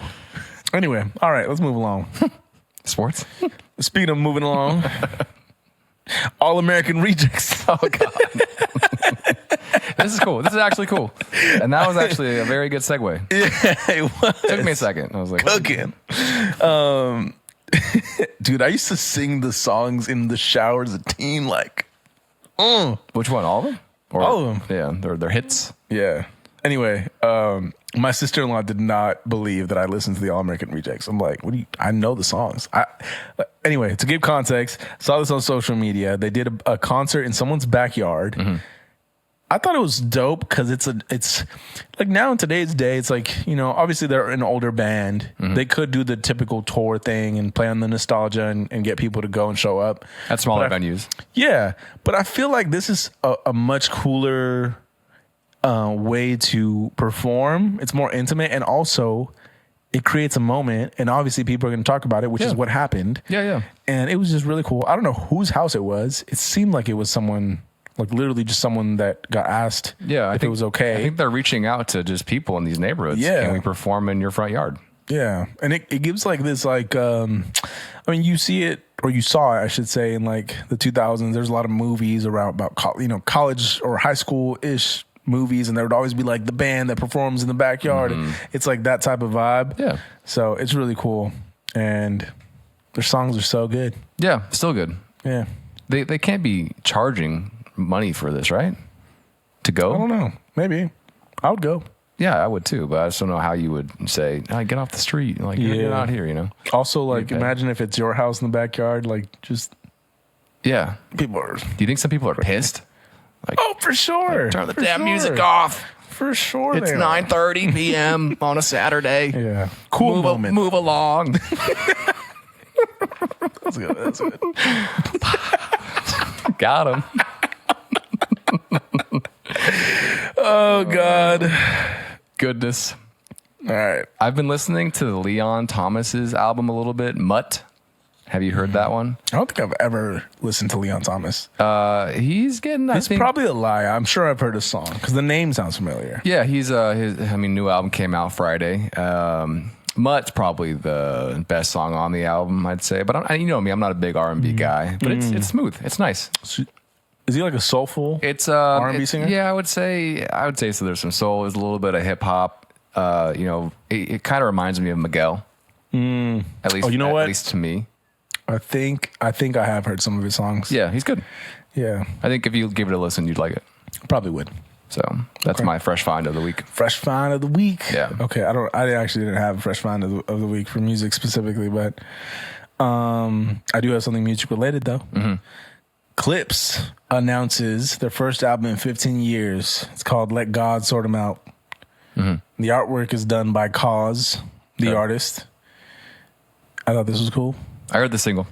Anyway, all right, let's move along. Sports? Speaking of moving along, All American Rejects. Oh, God. This is cool. This is actually cool. And that was actually a very good segue. Yeah, it was. Took me a second. I was like, cooking. Dude, I used to sing the songs in the shower as a teen, like, Which one? All of them? Or, all of them. Yeah, they're hits. Yeah. Anyway, my sister-in-law did not believe that I listened to the All American Rejects. I'm like, I know the songs. Anyway, to give context, saw this on social media. They did a concert in someone's backyard. Mm-hmm. I thought it was dope because it's like now in today's day, it's like, you know, obviously they're an older band. Mm-hmm. They could do the typical tour thing and play on the nostalgia and get people to go and show up at smaller venues. Yeah, but I feel like this is a much cooler way to perform. It's more intimate, and also it creates a moment, and obviously people are going to talk about it, which is what happened. Yeah. And it was just really cool. I don't know whose house it was. It seemed like it was someone, like literally just someone that got asked if it was okay. I think they're reaching out to just people in these neighborhoods. Yeah. Can we perform in your front yard? Yeah. And it gives like this, like, I mean, you see it, or you saw it, I should say, in like the 2000s. There's a lot of movies around about, college or high school-ish movies, and there would always be like the band that performs in the backyard. Mm-hmm. It's like that type of vibe. Yeah. So it's really cool. And their songs are so good. Yeah, still good. Yeah. They can't be charging money for this, right? To go? I don't know. Maybe. I would go. Yeah, I would too, but I just don't know how you would say, get off the street. Like, you're not here, you know? Also, like, imagine if it's your house in the backyard, like, just... Yeah. People are... Do you think some people are pissed? Like, oh, for sure. Turn the damn music off. For sure. It's 9:30 p.m. on a Saturday. Yeah. Cool moment. Move along. That's good. That's good. Got him. Oh, God. Goodness. All right. I've been listening to the Leon Thomas's album a little bit, Mutt. Have you heard that one? I don't think I've ever listened to Leon Thomas. He's getting. It's probably a lie. I'm sure I've heard a song because the name sounds familiar. Yeah, he's new album came out Friday. Mutt's probably the best song on the album, I'd say. But you know me, I'm not a big R&B guy. But it's smooth. It's nice. Is he like a soulful? It's R&B singer. Yeah, I would say so. There's some soul. There's a little bit of hip hop. It kind of reminds me of Miguel. At least, what? At least to me. I think I have heard some of his songs. Yeah, he's good. Yeah. I think if you give it a listen, you'd like it. Probably would. So that's my fresh find of the week. Fresh find of the week. Yeah. Okay. I actually didn't have a fresh find of the week for music specifically, but I do have something music related though. Mm-hmm. Clips announces their first album in 15 years. It's called Let God Sort 'Em Out. Mm-hmm. The artwork is done by Cause, the artist. I thought this was cool. I heard the single.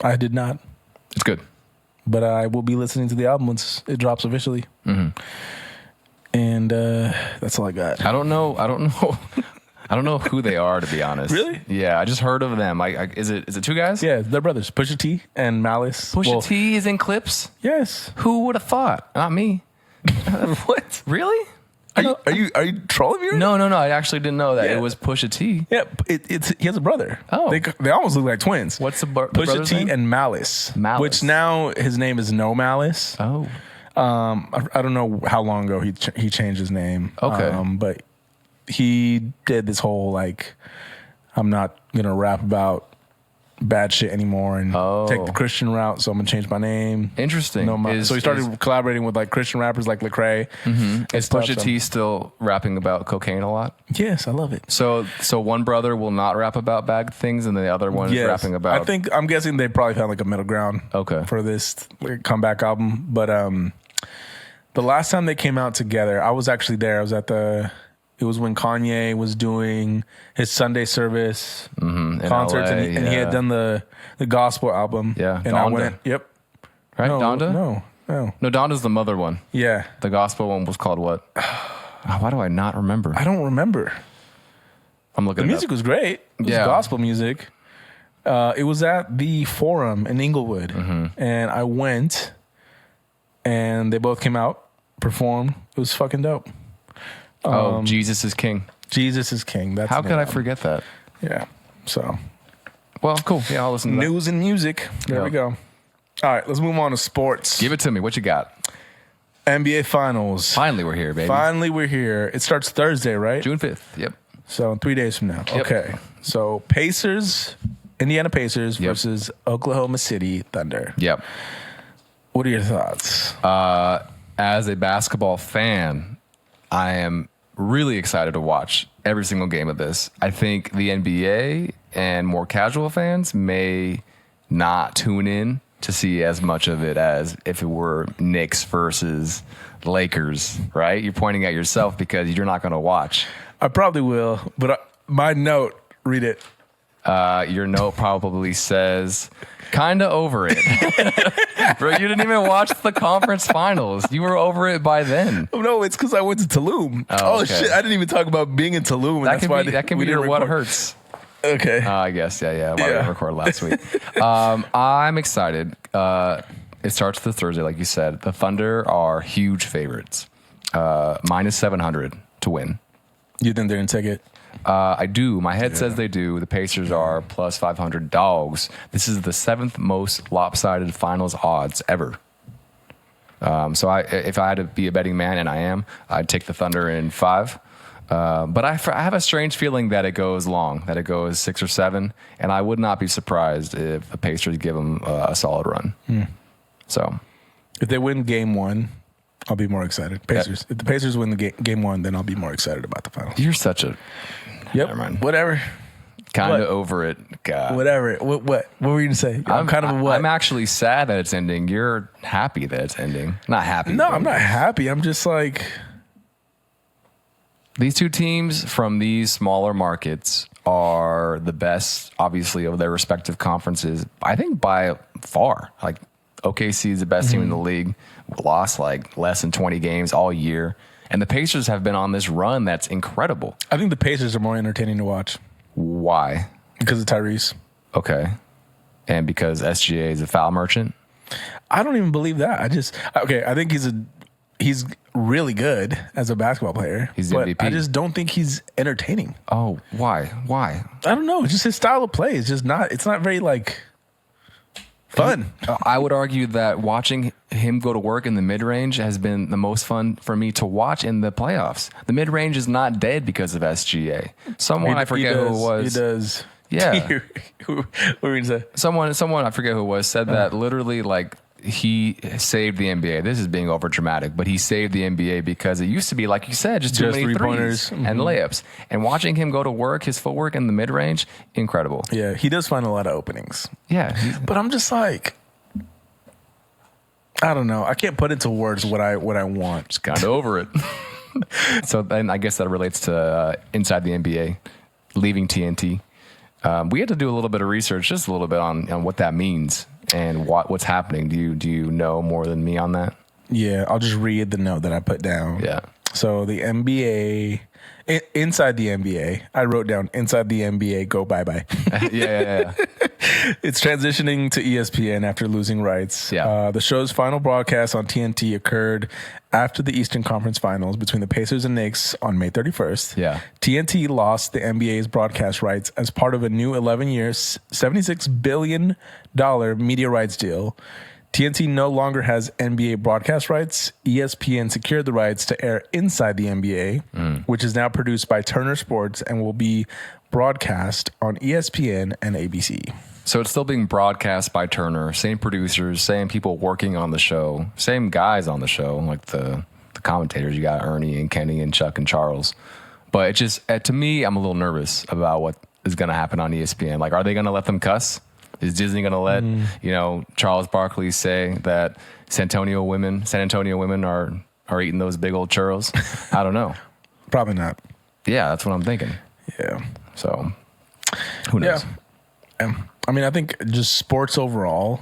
I did not. It's good. But I will be listening to the album once it drops officially. Mm-hmm. And that's all I got. I don't know. I don't know who they are, to be honest. Really? Yeah, I just heard of them. Is it two guys? Yeah, they're brothers. Pusha T and Malice. Pusha T is in Clips? Yes. Who would have thought? Not me. What? Really? Are you trolling me? No. I actually didn't know that it was Pusha T. Yeah, he has a brother. Oh, they almost look like twins. What's the Pusha T name? and Malice, which now his name is No Malice. Oh, I don't know how long ago he changed his name. Okay, but he did this whole like, I'm not gonna rap about bad shit anymore and take the Christian route, so I'm gonna change my name. Interesting. So he started collaborating with like Christian rappers like Lecrae. Mm-hmm. Is Pusha T still rapping about cocaine a lot? Yes, I love it. So one brother will not rap about bad things, and the other one is rapping about. I'm guessing they probably found like a middle ground. Okay. For this comeback album, but the last time they came out together, I was actually there. I was at It was when Kanye was doing his Sunday service concerts, LA, and he had done the gospel album. Yeah, and Donda. I went. Yep. Right, Donda? No. No, Donda's the mother one. Yeah. The gospel one was called what? Why do I not remember? I don't remember. I'm looking. The music was great. It was gospel music. It was at the Forum in Inglewood, and I went, and they both came out, performed. It was fucking dope. Jesus is King. Jesus is King. That's how could I forget that? Yeah. So, well, cool. Yeah, I'll listen to news and music. There we go. All right, let's move on to sports. Give it to me. What you got? NBA Finals. Finally, we're here, baby. Finally, we're here. It starts Thursday, right? June 5th. Yep. So 3 days from now. Yep. Okay. So Pacers Indiana Pacers versus Oklahoma City Thunder. Yep. What are your thoughts? As a basketball fan, I am really excited to watch every single game of this. I think the NBA and more casual fans may not tune in to see as much of it as if it were Knicks versus Lakers, right? You're pointing at yourself because you're not going to watch. I probably will, but my note, read it. Your note probably says, kind of over it. Bro, you didn't even watch the conference finals. You were over it by then. Oh, no, it's because I went to Tulum. Oh, okay. Shit. I didn't even talk about being in Tulum. And That can be your what hurts. Okay. I guess, yeah. Why we didn't record last week. I'm excited. It starts this Thursday, like you said. The Thunder are huge favorites. Minus 700 to win. You think they're going to take it? I do. My head says they do. The Pacers are plus 500 dogs. This is the 7th most lopsided finals odds ever. So if I had to be a betting man, and I am, I'd take the Thunder in 5. But I have a strange feeling that it goes long, that it goes 6 or 7, and I would not be surprised if the Pacers give them a solid run. So, if they win game 1, I'll be more excited. Pacers. If the Pacers win the game 1, then I'll be more excited about the finals. You're such a Never mind. Whatever. Kind of over it. God. Whatever. What were you gonna say? I'm kind of what? I'm actually sad that it's ending. You're happy that it's ending. Not happy. No, I'm not happy. I'm just like, these two teams from these smaller markets are the best, obviously, of their respective conferences. I think by far. Like, OKC is the best team in the league. Lost like less than 20 games all year. And the Pacers have been on this run that's incredible. I think the Pacers are more entertaining to watch. Why? Because of Tyrese. Okay. And because SGA is a foul merchant? I don't even believe that. I think he's really good as a basketball player. He's the MVP. I just don't think he's entertaining. Oh, why? I don't know. It's just his style of play. It's not very like fun. I would argue that watching him go to work in the mid-range has been the most fun for me to watch in the playoffs. The mid-range is not dead because of SGA. I forget who it was. He does. Yeah. Who were you going to say? Someone, I forget who it was, said that literally like he saved the NBA. This is being over dramatic, but he saved the NBA because it used to be, like you said, just too many three-pointers and layups. And watching him go to work, his footwork in the mid-range, incredible. Yeah, he does find a lot of openings. Yeah. But I'm just like, I don't know. I can't put into words what I want. Just kind of over it. So then I guess that relates to inside the NBA, leaving TNT. We had to do a little bit of research, just a little bit on what that means and what's happening. Do you know more than me on that? Yeah, I'll just read the note that I put down. Yeah. So the NBA, inside the NBA, I wrote down inside the NBA, go bye-bye. Yeah. It's transitioning to ESPN after losing rights. Yeah. The show's final broadcast on TNT occurred after the Eastern Conference Finals between the Pacers and Knicks on May 31st. Yeah. TNT lost the NBA's broadcast rights as part of a new 11-year, $76 billion media rights deal. TNT no longer has NBA broadcast rights. ESPN secured the rights to air Inside the NBA, which is now produced by Turner Sports and will be broadcast on ESPN and ABC. So it's still being broadcast by Turner, same producers, same people working on the show, same guys on the show, like the commentators. You got Ernie and Kenny and Chuck and Charles. But it just, to me, I'm a little nervous about what is going to happen on ESPN. Like, are they going to let them cuss? Is Disney going to let, Charles Barkley say that San Antonio women are eating those big old churros? I don't know. Probably not. Yeah, that's what I'm thinking. Yeah. So, who knows? Yeah. I mean, I think just sports overall,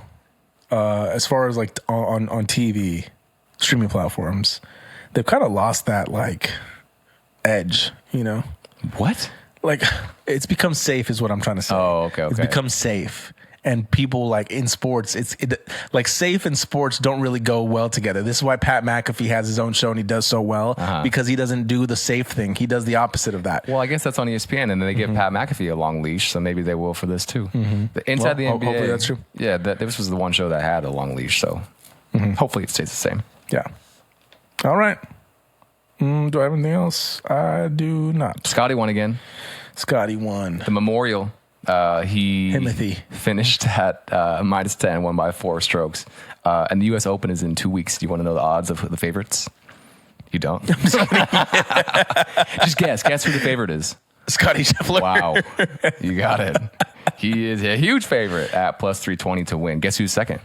as far as like on TV, streaming platforms, they've kind of lost that like edge, What? Like, it's become safe is what I'm trying to say. Oh, okay. It's become safe. And people like in sports, like safe and sports don't really go well together. This is why Pat McAfee has his own show and he does so well because he doesn't do the safe thing. He does the opposite of that. Well, I guess that's on ESPN, and then they give Pat McAfee a long leash, so maybe they will for this too. Inside the NBA, hopefully that's true. Yeah, this was the one show that had a long leash, so hopefully it stays the same. Yeah. All right. Do I have anything else? I do not. Scotty won again. Scotty won. The Memorial. Timothy. finished at -10, won by 4 strokes. And the U.S. Open is in 2 weeks. Do you want to know the odds of the favorites? You don't? Just guess. Guess who the favorite is. Scotty Scheffler. Wow. You got it. He is a huge favorite at +320 to win. Guess who's second?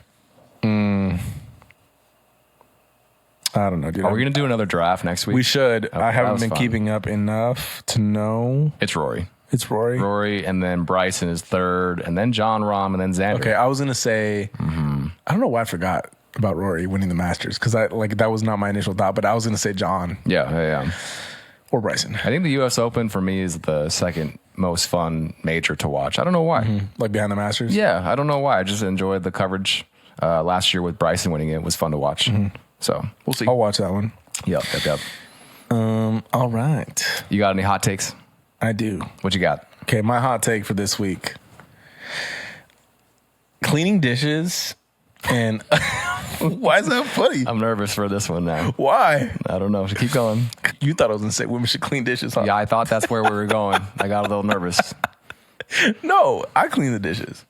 I don't know, dude. Are we going to do another draft next week? We should. Okay, I that haven't was been fun. keeping up enough to know. It's Rory. It's Rory. Rory, and then Bryson is third, and then John Rahm, and then Xander. Okay, I was gonna say. I don't know why I forgot about Rory winning the Masters because that was not my initial thought, but I was gonna say John Yeah. or Bryson. I think the U.S. Open for me is the second most fun major to watch. I don't know why. Like behind the Masters. Yeah, I don't know why. I just enjoyed the coverage last year with Bryson winning it. It was fun to watch. So we'll see. I'll watch that one. Yep. All right, You got any hot takes? I do. What you got? Okay, my hot take for this week: cleaning dishes and. Why is that funny? I'm nervous for this one now. Why? I don't know. Keep going. You thought I was gonna say women should clean dishes, huh? Yeah, I thought that's where we were going. I got a little nervous. No, I clean the dishes.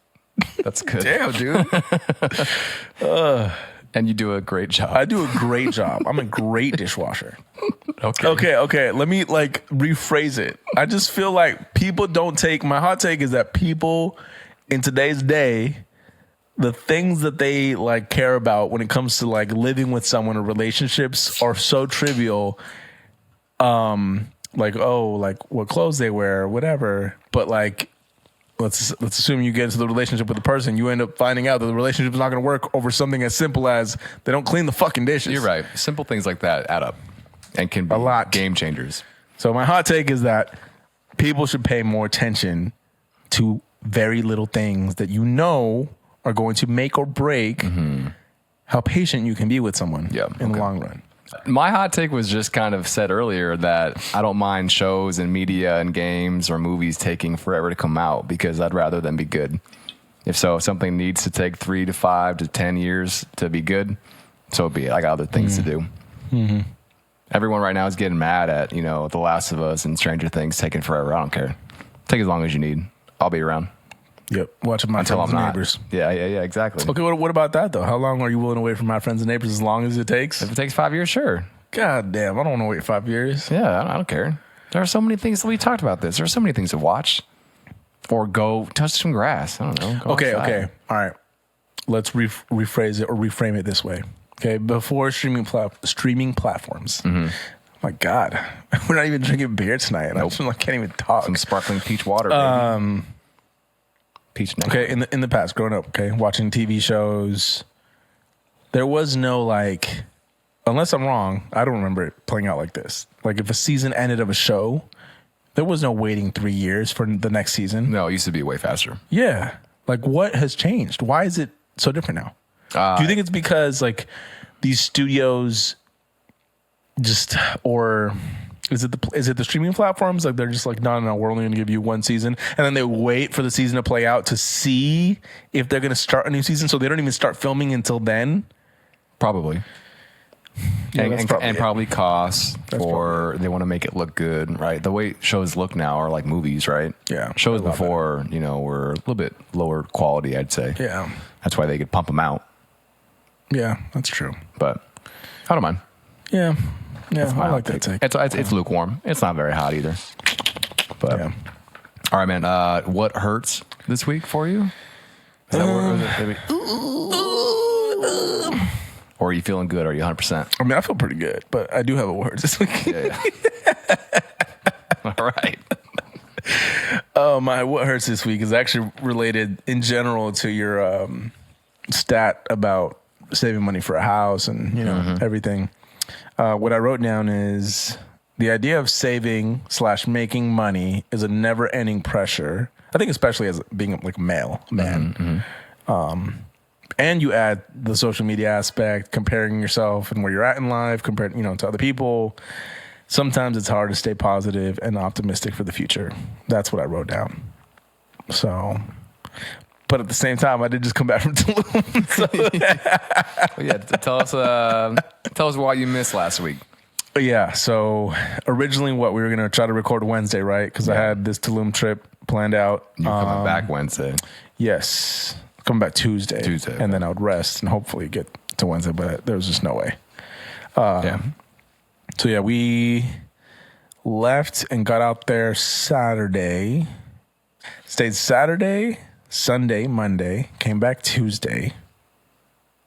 That's good. Damn, dude. And you do a great job. I do a great job. I'm a great dishwasher. Okay. Okay. Let me rephrase it. I just feel like people don't take my hot take is that people in today's day, the things that they care about when it comes to living with someone or relationships are so trivial. What clothes they wear, whatever. But let's assume you get into the relationship with a person, you end up finding out that the relationship is not going to work over something as simple as they don't clean the fucking dishes. You're right. Simple things like that add up and can be A lot. game changers. So my hot take is that people should pay more attention to very little things that you know are going to make or break how patient you can be with someone in the long run. My hot take was just kind of said earlier that I don't mind shows and media and games or movies taking forever to come out because I'd rather them be good. If something needs to take 3 to 5 to 10 years to be good, so be it. I got other things to do. Everyone right now is getting mad at, The Last of Us and Stranger Things taking forever. I don't care. Take as long as you need. I'll be around. Yep. Watching my Until friends I'm and not. neighbors. Yeah, exactly. Okay, what about that though? How long are you willing to wait for my friends and neighbors? As long as it takes? If it takes 5 years, sure. God damn, I don't want to wait 5 years. Yeah, I don't care. There are so many things. We talked about this. There are so many things to watch. Or go touch some grass. I don't know. Go outside. Okay. All right. Let's rephrase it or reframe it this way. Okay, before streaming platforms. My God, we're not even drinking beer tonight. Nope. I can't even talk. Some sparkling peach water. Baby. Peach nectar. Okay, in the past, growing up, watching TV shows, there was no unless I'm wrong, I don't remember it playing out like this. If a season ended of a show, there was no waiting 3 years for the next season. No, it used to be way faster. Yeah. What has changed? Why is it so different now? Do you think it's because these studios or is it the streaming platforms? They're just no, we're only going to give you one season, and then they wait for the season to play out to see if they're going to start a new season, so they don't even start filming until then. Probably. Yeah, and probably costs for they want to make it look good, right? The way shows look now are like movies, right? Yeah, shows before were a little bit lower quality, I'd say. Yeah, that's why they could pump them out. Yeah, that's true. But I don't mind. Yeah, I like that take. It's lukewarm. It's not very hot either. But yeah. All right, man. What hurts this week for you? Is that or are you feeling good? Are you 100%? I mean, I feel pretty good, but I do have a word this week. Yeah. All right. My what hurts this week is actually related in general to your stat about saving money for a house and everything. What I wrote down is the idea of saving / making money is a never-ending pressure. I think especially as being a man. And you add the social media aspect, comparing yourself and where you're at in life compared, to other people. Sometimes it's hard to stay positive and optimistic for the future. That's what I wrote down. So, but at the same time, I did just come back from Tulum. So. Tell us what you missed last week. Yeah. So originally, we were going to try to record Wednesday, right? Because I had this Tulum trip planned out. You're coming back Wednesday. Yes. Coming back Tuesday. And then I would rest and hopefully get to Wednesday, but there was just no way. So yeah, we left and got out there Saturday. Stayed Saturday, Sunday, Monday. Came back Tuesday.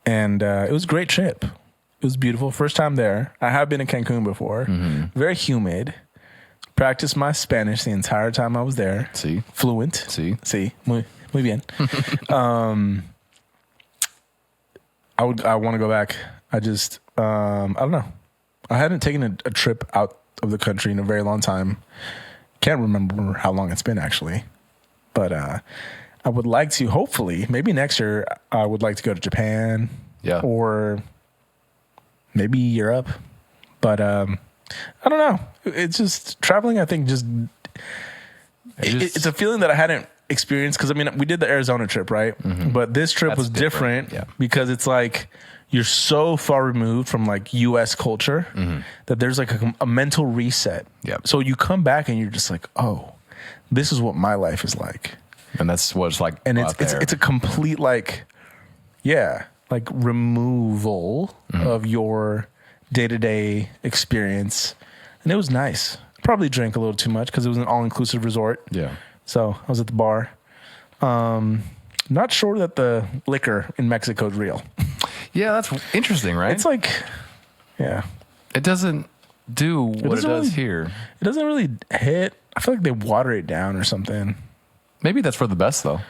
And it was a great trip. It was beautiful. First time there. I have been in Cancun before. Very humid. Practiced my Spanish the entire time I was there. Sí. Fluent. Sí. Sí. Muy bien. I want to go back. I just, I don't know. I hadn't taken a trip out of the country in a very long time. Can't remember how long it's been actually. But I would like to, hopefully, maybe next year, I would like to go to Japan. Yeah. Or maybe Europe. But I don't know. It's just traveling, I think, it's a feeling that I hadn't experienced. Because, I mean, we did the Arizona trip, right? But this trip was different because it's like you're so far removed from like U.S. culture that there's like a mental reset. So you come back and you're just like, oh, this is what my life is like. And that's what it's like. And it's a complete like removal of your day-to-day experience. And it was nice. Probably drank a little too much because it was an all-inclusive resort. Yeah. So I was at the bar. Not sure that the liquor in Mexico is real. Yeah, that's interesting, right? It's like, yeah. It doesn't do what it does here. It doesn't really hit. I feel like they water it down or something. Maybe that's for the best, though.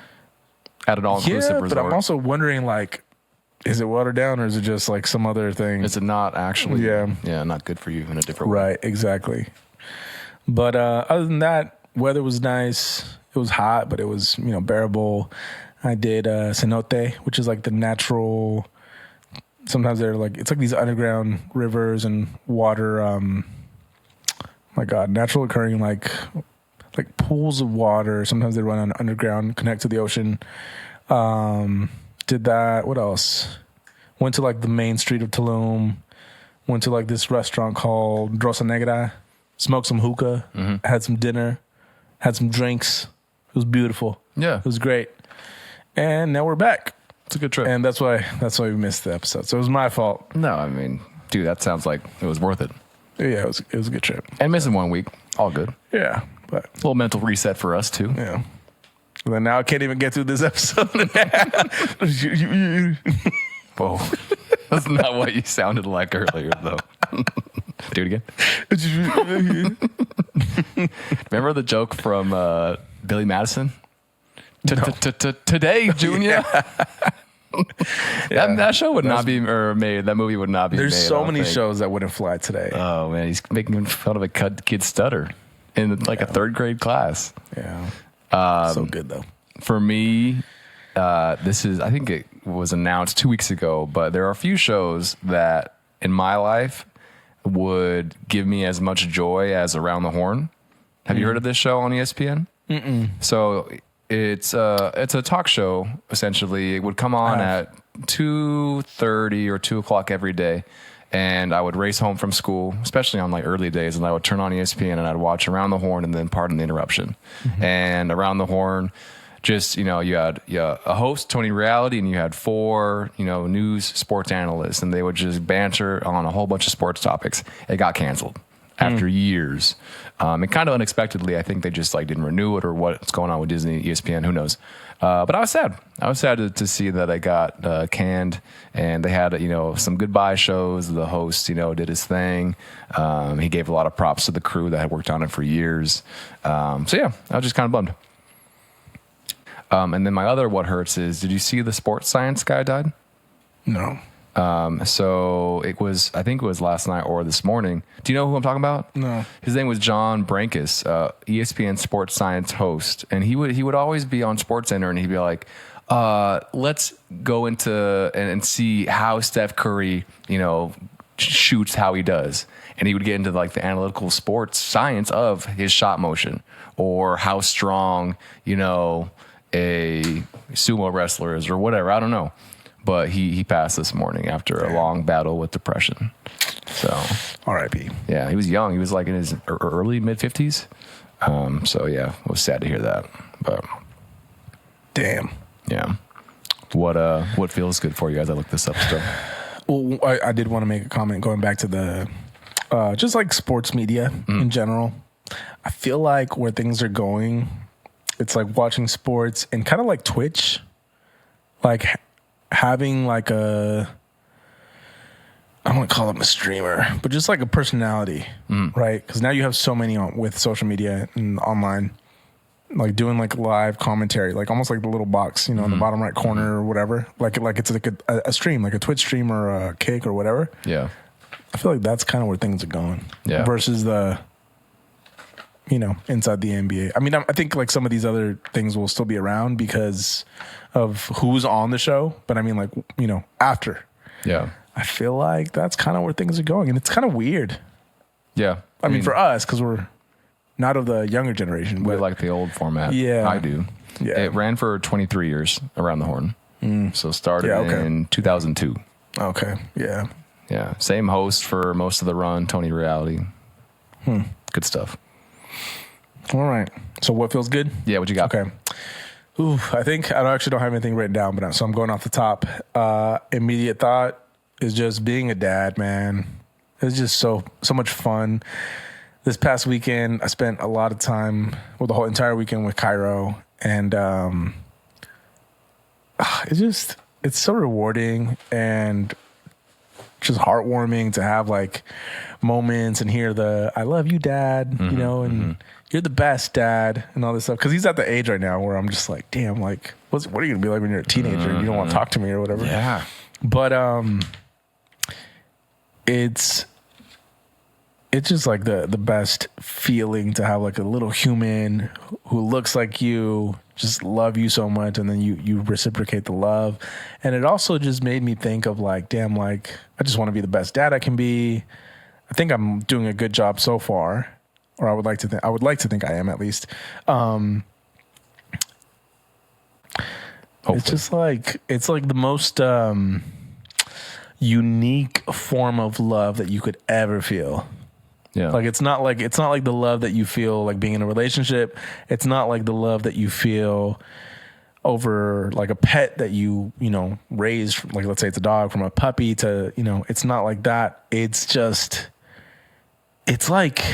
At an all-inclusive resort. But I'm also wondering, like, is it watered down or is it just like some other thing? Is it not actually? Yeah, not good for you in a different way. Right, exactly. But other than that, weather was nice. It was hot, but it was, bearable. I did cenote, which is like the natural. Sometimes they're like, it's like these underground rivers and water. My God, natural occurring like pools of water. Sometimes they run on underground, connect to the ocean. Did that. What else? Went to like the main street of Tulum. Went to like this restaurant called Rosa Negra. Smoked some hookah. Had some dinner. Had some drinks. It was beautiful. Yeah, it was great. And now we're back. It's a good trip. And that's why we missed the episode. So it was my fault. No, I mean, dude, that sounds like it was worth it. Yeah, it was a good trip. And missing 1 week, all good. Yeah, but a little mental reset for us too. Yeah. Well, then now I can't even get through this episode. Whoa, that's not what you sounded like earlier, though. Do it again. Remember the joke from Billy Madison? Today, Junior. That show would not be made. That movie would not be made. There's so many shows that wouldn't fly today. Oh, man. He's making fun of a kid stutter in like a third grade class. Yeah. So good, though. For me, I think it was announced 2 weeks ago, but there are a few shows that in my life would give me as much joy as Around the Horn. Have you heard of this show on ESPN? So it's a talk show, essentially. It would come on at 2:30 or 2 o'clock every day. And I would race home from school, especially on like early days, and I would turn on ESPN and I'd watch Around the Horn and then Pardon the Interruption. And Around the Horn, just, you had a host, Tony Reality, and you had 4, news sports analysts, and they would just banter on a whole bunch of sports topics. It got canceled after years. And kind of unexpectedly, I think they just like didn't renew it or what's going on with Disney, ESPN, who knows. But I was sad. I was sad to see that I got canned, and they had, some goodbye shows. The host, did his thing. He gave a lot of props to the crew that had worked on it for years. So yeah, I was just kind of bummed. And then my other what hurts is, did you see the sports science guy died? No. So I think it was last night or this morning. Do you know who I'm talking about? No. His name was John Brankus, ESPN sports science host. And he would always be on SportsCenter and he'd be like, let's go into and see how Steph Curry, shoots how he does. And he would get into like the analytical sports science of his shot motion or how strong, a sumo wrestler is or whatever. I don't know. But he passed this morning after a long battle with depression. So R.I.P. Yeah, he was young. He was like in his early mid-50s. So yeah, it was sad to hear that. But Damn. yeah, what feels good for you as I look this up still? Well, I did want to make a comment going back to the just like sports media in general. I feel like where things are going, it's like watching sports and kind of like Twitch, like having like I don't want to call him a streamer, but just like a personality, right? Because now you have so many with social media and online, like doing like live commentary, like almost like the little box, in the bottom right corner or whatever. Like it's like a stream, like a Twitch stream or a Kick or whatever. Yeah. I feel like that's kind of where things are going. Yeah. Versus the, inside the NBA. I mean, I think like some of these other things will still be around because of who's on the show. But I mean, like, after. Yeah. I feel like that's kind of where things are going. And it's kind of weird. Yeah. I mean, for us, because we're not of the younger generation. We But like the old format. Yeah. I do. Yeah. It ran for 23 years around the horn. So started in 2002. Okay. Yeah. Yeah. Same host for most of the run, Tony Reality. Good stuff. All right. So what feels good? Yeah, what you got? Okay. Ooh, I think I actually don't have anything written down, but so I'm going off the top. Immediate thought is just being a dad, man. It's just so much fun. This past weekend, I spent a lot of time, the whole entire weekend with Cairo, and it's so rewarding and just heartwarming to have like moments and hear the "I love you, Dad," and "You're the best, Dad," and all this stuff. Because he's at the age right now where I'm just like, damn, like, what are you gonna be like when you're a teenager and you don't want to talk to me or whatever? Yeah. But it's just like the best feeling to have like a little human who looks like you, just love you so much, and then you reciprocate the love. And it also just made me think of like, damn, like I just want to be the best dad I can be. I think I'm doing a good job so far, or I would like to think I am at least. It's just like the most unique form of love that you could ever feel. Yeah. Like it's not like the love that you feel like being in a relationship. It's not like the love that you feel over like a pet that you raised, like let's say it's a dog, from a puppy to, it's not like that. It's just it's like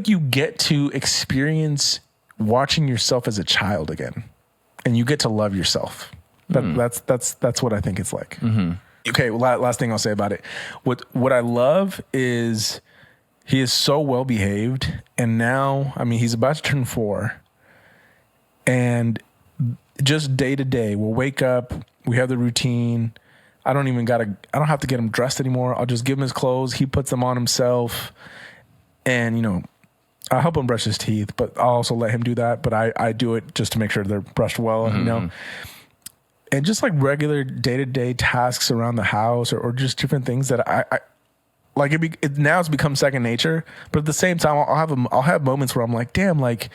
you get to experience watching yourself as a child again, and you get to love yourself. That's what I think it's like. Okay, well, last thing I'll say about it. What I love is he is so well behaved, and now, I mean, he's about to turn 4, and just day to day, we'll wake up, we have the routine. I don't have to get him dressed anymore. I'll just give him his clothes. He puts them on himself, and I'll help him brush his teeth, but I'll also let him do that. But I do it just to make sure they're brushed well, And just like regular day-to-day tasks around the house or just different things that I like now it's become second nature. But at the same time, I'll have moments where I'm like, damn, like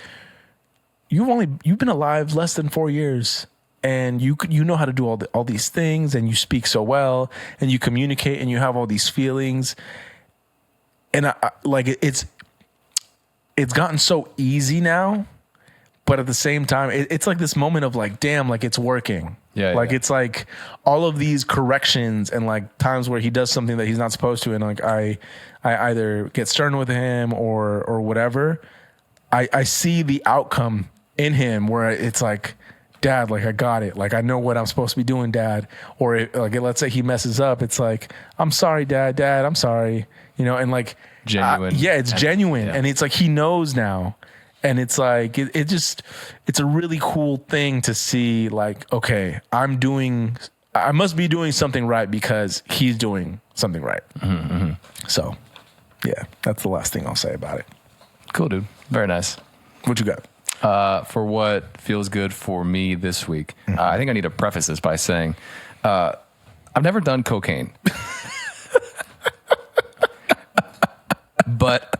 you've been alive less than 4 years, and you know how to do all these things, and you speak so well, and you communicate, and you have all these feelings. And it's gotten so easy now, but at the same time, it's like this moment of like, damn, like it's working. Yeah. Like it's like all of these corrections and like times where he does something that he's not supposed to, and like I either get stern with him or whatever. I see the outcome in him where it's like, Dad, like I got it. Like I know what I'm supposed to be doing, Dad. Or like let's say he messes up, it's like, I'm sorry, Dad. Dad, I'm sorry. And like genuine. It's genuine, yeah. And it's like he knows now. And it's like it's a really cool thing to see. Like, okay, I must be doing something right because he's doing something right. So, yeah, that's the last thing I'll say about it. Cool, dude. Very nice. What you got? For what feels good for me this week, I think I need to preface this by saying I've never done cocaine, but.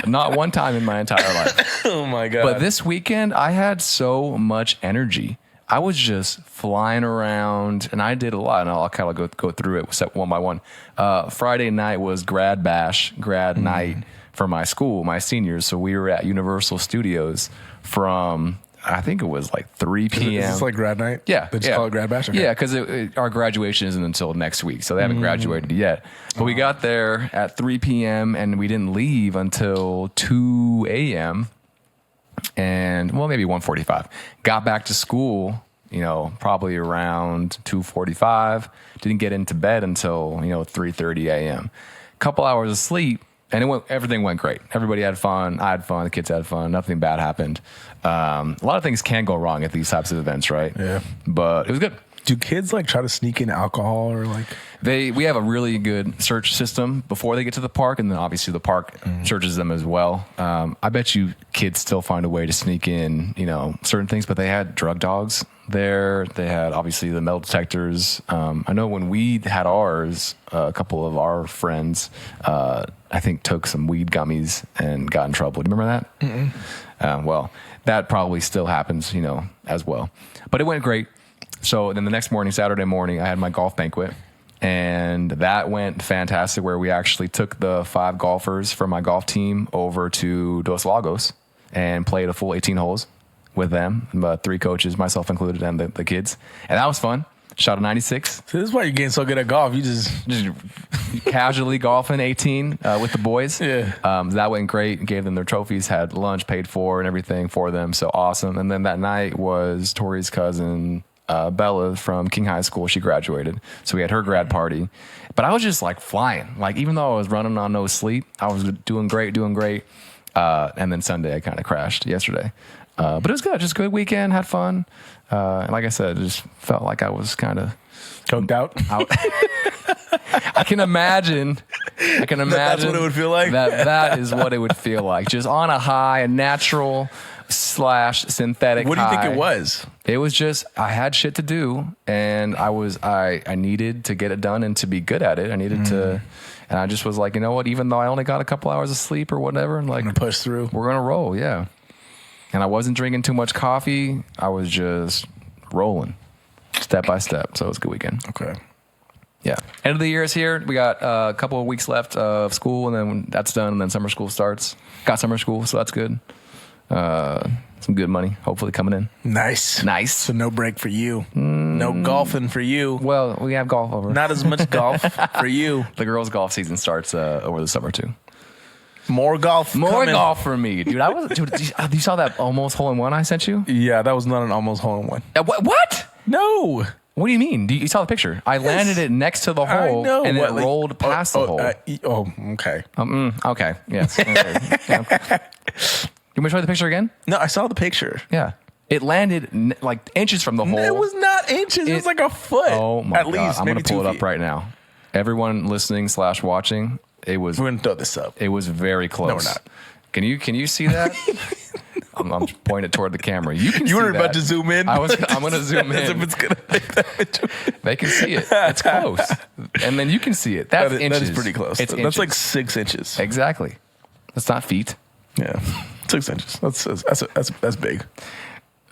Not one time in my entire life. Oh my God. But this weekend I had so much energy. I was just flying around, and I did a lot, and I'll kind of go through it step one by one. Friday night was grad night for my school, my seniors. So we were at Universal Studios from, I think it was like 3 p.m. Is this like grad night? Yeah. They just call it grad bash? Okay. Yeah, because our graduation isn't until next week, so they haven't graduated yet. But we got there at 3 p.m., and we didn't leave until 2 a.m., and well, maybe 1:45. Got back to school, probably around 2:45. Didn't get into bed until 3:30 a.m. Couple hours of sleep, and everything went great. Everybody had fun. I had fun. The kids had fun. Nothing bad happened. A lot of things can go wrong at these types of events, right? Yeah. But it was good. Do kids like try to sneak in alcohol or like? We have a really good search system before they get to the park, and then obviously the park searches them as well. I bet you kids still find a way to sneak in, certain things, but they had drug dogs there. They had obviously the metal detectors. I know when we had ours, a couple of our friends, I think took some weed gummies and got in trouble. Do you remember that? Well, that probably still happens, as well. But it went great. So then the next morning, Saturday morning, I had my golf banquet, and that went fantastic, where we actually took the 5 golfers from my golf team over to Dos Lagos and played a full 18 holes with them, 3 coaches, myself included, and the kids. And that was fun. Shot a 96. So this is why you're getting so good at golf. You just casually golfing 18 with the boys. Yeah. That went great. Gave them their trophies, had lunch paid for and everything for them. So awesome. And then that night was Tori's cousin, Bella from King High School. She graduated. So we had her grad party. But I was just like flying. Like even though I was running on no sleep, I was doing great. And then Sunday I kind of crashed yesterday. But it was good. Just a good weekend. Had fun. And like I said, it just felt like I was kind of coked out. I can imagine. That's what it would feel like. That is what it would feel like. Just on a high, a natural / synthetic. What do you high. think it was? It was just I had shit to do, and I needed to get it done and to be good at it. I needed to, and I just was like, you know what? Even though I only got a couple hours of sleep or whatever, and like I'm gonna push through. We're gonna roll, yeah. And I wasn't drinking too much coffee. I was just rolling, step by step. So it was a good weekend. Okay. Yeah. End of the year is here. We got a couple of weeks left of school, and then when that's done, and then summer school starts. Got summer school, so that's good. Some good money, hopefully coming in. Nice. So no break for you. No golfing for you. Well, we have golf over. Not as much golf for you. The girls' golf season starts over the summer too. More golf. Golf for me, dude. You saw that almost hole-in-one I sent you? Yeah, that was not an almost hole-in-one. What? No. What do you mean? You saw the picture? I landed it next to the hole, and it rolled past the hole. Okay. Okay. Yes. Okay. Yeah. You want me to show you the picture again? No, I saw the picture. Yeah. It landed like inches from the hole. It was not inches. It was like a foot. Oh my At God. least, I'm maybe going to pull 2 it feet. up right now. Everyone listening / watching, it was. We're going to throw this up. It was very close. No, we're not. Can you see that? I'm pointing it toward the camera. You can. You see were that. about to zoom in. I'm going to zoom in. As if it's going to make that picture. They can see it. It's close, and then you can see it. That's inches. That is pretty close. It's That's inches. like 6 inches. Exactly. That's not feet. Yeah, 6 inches. That's big.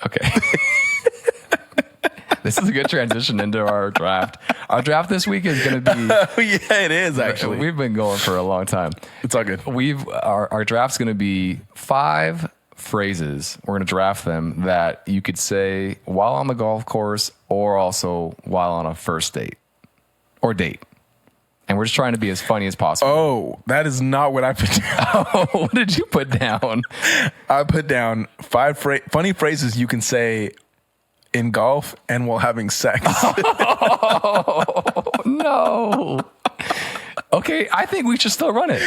Okay. This is a good transition into our draft. Our draft this week is going to be. Oh, yeah, it is actually. We've been going for a long time. It's all good. Our draft's going to be 5 phrases. We're going to draft them that you could say while on the golf course or also while on a first date or date. And we're just trying to be as funny as possible. Oh, that is not what I put down. Oh, what did you put down? I put down 5 funny phrases you can say in golf and while having sex. Oh, no. Okay, I think we should still run it.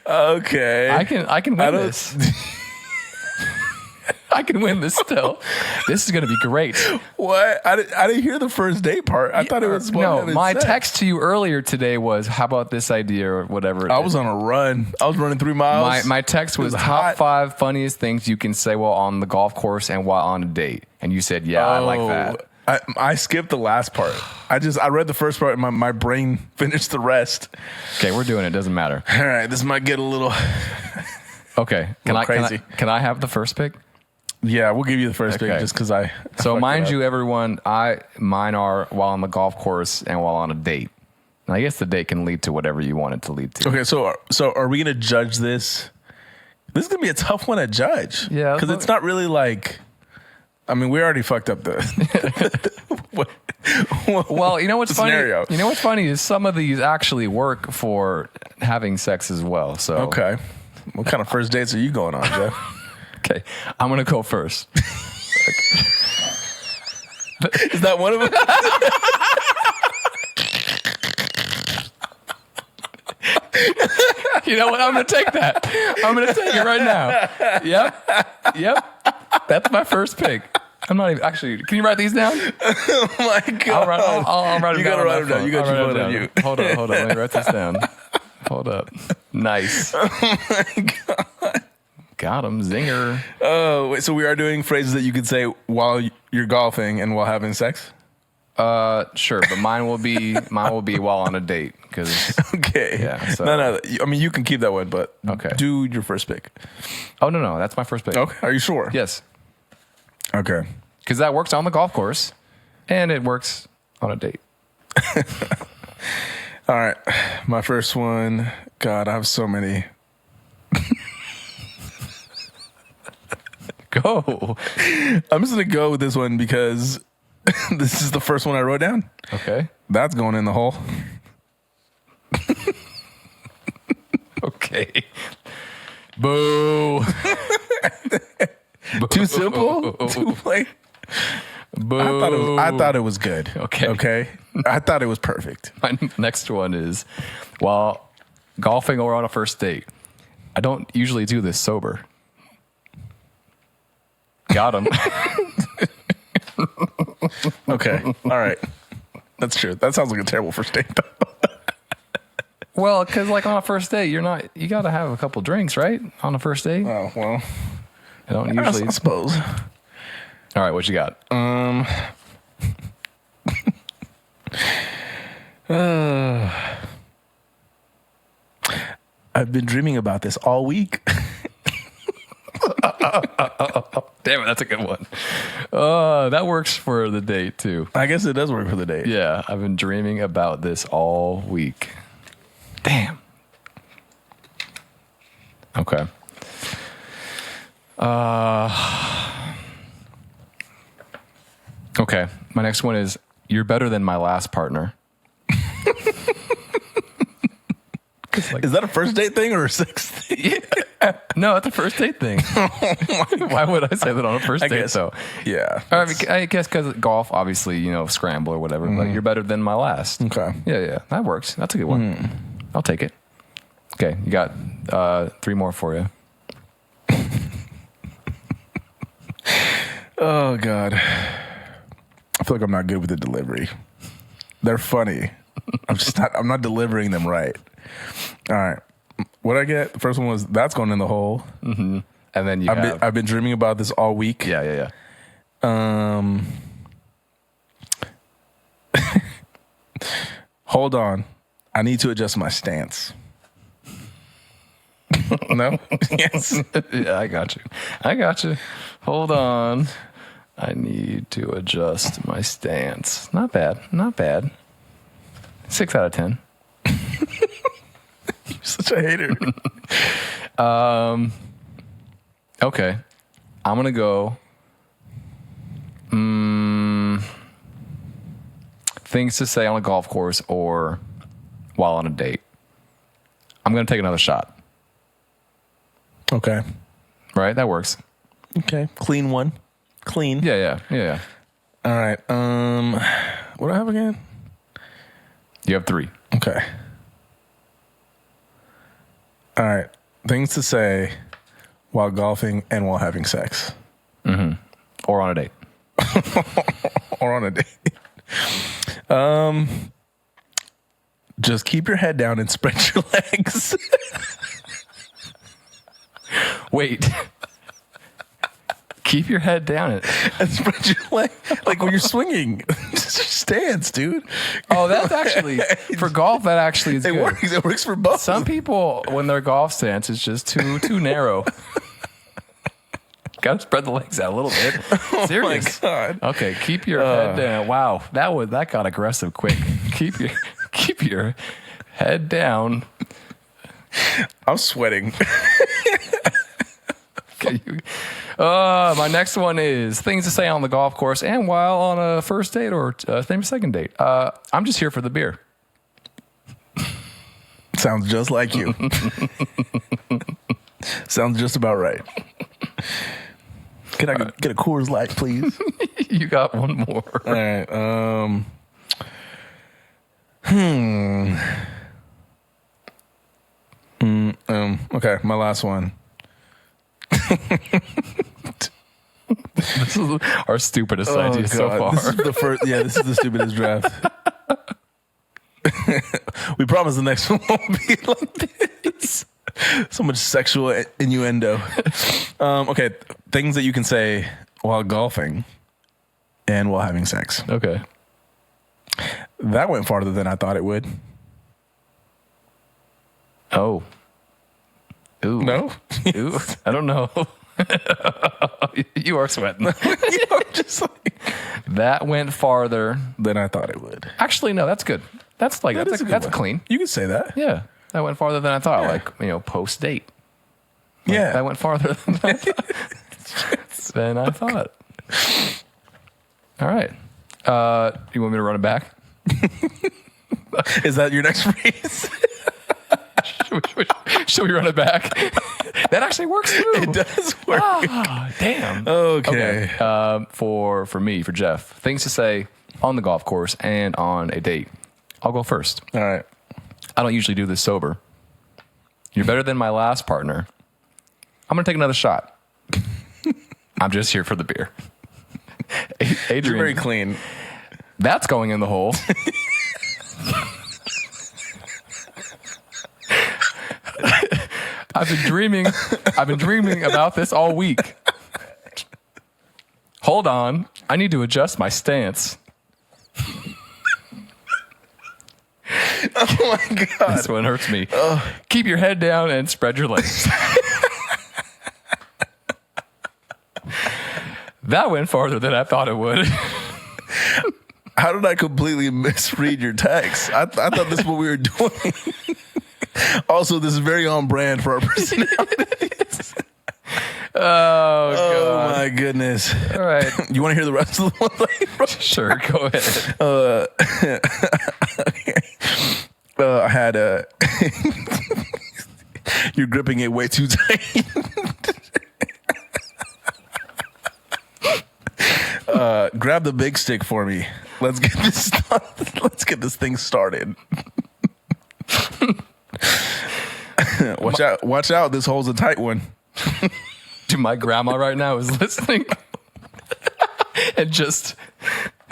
Okay. I can win this. I can win this still. This is going to be great. What? I didn't hear the first date part. I thought it was no. My text to you earlier today was, "How about this idea or whatever?" I was on a run. I was running 3 miles. My text was top hot. 5 funniest things you can say while on the golf course and while on a date, and you said, "Yeah, I like that." I skipped the last part. I read the first part and my brain finished the rest. Okay, we're doing it. Doesn't matter. All right, this might get a little Okay, crazy. Can I have the first pick? Yeah, we'll give you the first pick Okay. just because So mind you, everyone, mine are while on the golf course and while on a date. And I guess the date can lead to whatever you want it to lead to. Okay, so are we going to judge this? This is going to be a tough one to judge. Yeah. Because it's not really like, I mean, we already fucked up the Well, you know what's funny? scenario. You know what's funny is some of these actually work for having sex as well. So Okay. What kind of first dates are you going on, Jeff? okay, I'm gonna go first. Is that one of them? You know what? I'm gonna take that. I'm gonna take it right now. Yep. That's my first pick. I'm not even actually. Can you write these down? Oh my God. I'll write them You down. gotta write them down. You got your phone on you. Hold up. Let me write this down. Hold up. Nice. Oh my God. Got him. Zinger. Oh, wait, so we are doing phrases that you could say while you're golfing and while having sex? Sure, but mine will be while on a date because. Okay. Yeah, so- No. I mean, you can keep that one, but Okay. do your first pick. Oh no, that's my first pick. Okay. Are you sure? Yes, Okay. because that works on the golf course, and it works on a date. All right. My first one. God, I have so many. Go. I'm just going to go with this one because this is the first one I wrote down. Okay. That's going in the hole. Okay. Boo. Too simple? Too plain? Boo. I thought it was good. Okay. Okay. I thought it was perfect. My next one is while golfing or on a first date. I don't usually do this sober. Got him. Okay. All right. That's true. That sounds like a terrible first date, though. Well, because like on a first date, you got to have a couple drinks, right? On a first date. Oh, well. I don't usually. I suppose. All right, what you got? I've been dreaming about this all week. Damn it, that's a good one. That works for the date too. I guess it does work for the date. Yeah, I've been dreaming about this all week. Damn. Okay. Okay. My next one is you're better than my last partner. Is that a first date thing or a sex thing? No, it's a first date thing. Why would I say that on a first I date guess. though? Yeah. I guess because golf, obviously, scramble or whatever. But you're better than my last. Okay. Yeah, that works. That's a good one. I'll take it. Okay, you got 3 more for you. Oh, God. I feel like I'm not good with the delivery. They're funny. I'm not delivering them right. All right. What'd I get? The first one was that's going in the hole. Mm-hmm. And then I've been dreaming about this all week. Yeah. Hold on. I need to adjust my stance. No? Yes. Yeah, I got you. Hold on. I need to adjust my stance. Not bad. 6 out of 10. You're such a hater. Okay. I'm going to go. Things to say on a golf course or while on a date. I'm going to take another shot. Okay. Right? That works. Okay. Clean one. Clean. Yeah. All right. What do I have again? You have 3. Okay. All right. Things to say while golfing and while having sex. Mm-hmm. Or on a date. Or on a date. Just keep your head down and spread your legs. Wait. Keep your head down. And spread your leg. Like when you're swinging. Just your stance, dude. Oh, that's actually, for golf, that actually is It good. works. It works for both. Some people, when their golf stance is just too narrow. Gotta spread the legs out a little bit. Serious. Oh my God. Okay, keep your head down. Wow, that got aggressive quick. Keep your head down. I'm sweating. Okay, my next one is things to say on the golf course and while on a first date or second date. I'm just here for the beer. Sounds just like you. Sounds just about right. Can I get a Coors Light, please? You got one more. All right. Okay, my last one. This is our stupidest idea so far. This is the first. Yeah, this is the stupidest draft. We promise the next one won't be like this. So much sexual innuendo. Okay, things that you can say while golfing and while having sex. Okay. That went farther than I thought it would. Oh. Ooh. No? Ooh. I don't know. You are sweating. You are just like... That went farther than I thought it would. Actually, no, that's good. That's clean. You can say that. Yeah. That went farther than I thought. Yeah. Like, post date. Yeah. That went farther than I thought. All right. You want me to run it back? Is that your next phrase? Should we run it back? That actually works too. It does work. Damn. Okay. For me, for Jeff, things to say on the golf course and on a date. I'll go first. All right. I don't usually do this sober. You're better than my last partner. I'm going to take another shot. I'm just here for the beer. Adrian. You're very clean. That's going in the hole. I've been dreaming about this all week. Hold on. I need to adjust my stance. Oh my God. This one hurts me. Keep your head down and spread your legs. That went farther than I thought it would. How did I completely misread your text? I thought this is what we were doing. Also, this is very on brand for our personalities. Oh, God. Oh, my goodness. All right. You want to hear the rest of the one that I wrote? Sure, go ahead. I had you're gripping it way too tight. Grab the big stick for me. Let's get this thing started. Watch out. This hole's a tight one. Dude, my grandma right now is listening and just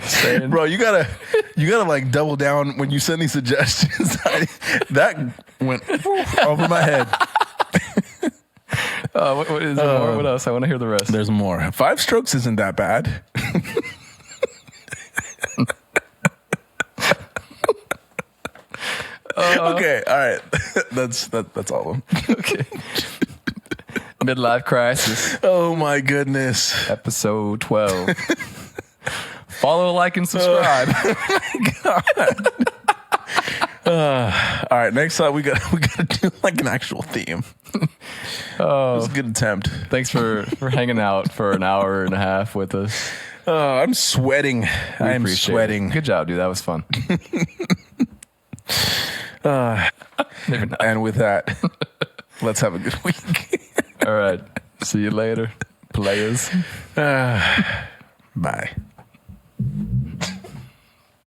saying, bro, you gotta like double down when you send these suggestions. That went over my head. What is there more? What else? I want to hear the rest. There's more. 5 strokes isn't that bad. Okay, all right. That's all of them. Okay. Midlife crisis. Oh my goodness. Episode 12. Follow, like, and subscribe. All right, next time we got to do like an actual theme. It was a good attempt. Thanks for hanging out for an hour and a half with us. I'm sweating. I'm sweating. Good job, dude. That was fun. And with that, let's have a good week. All right. See you later, players. Bye.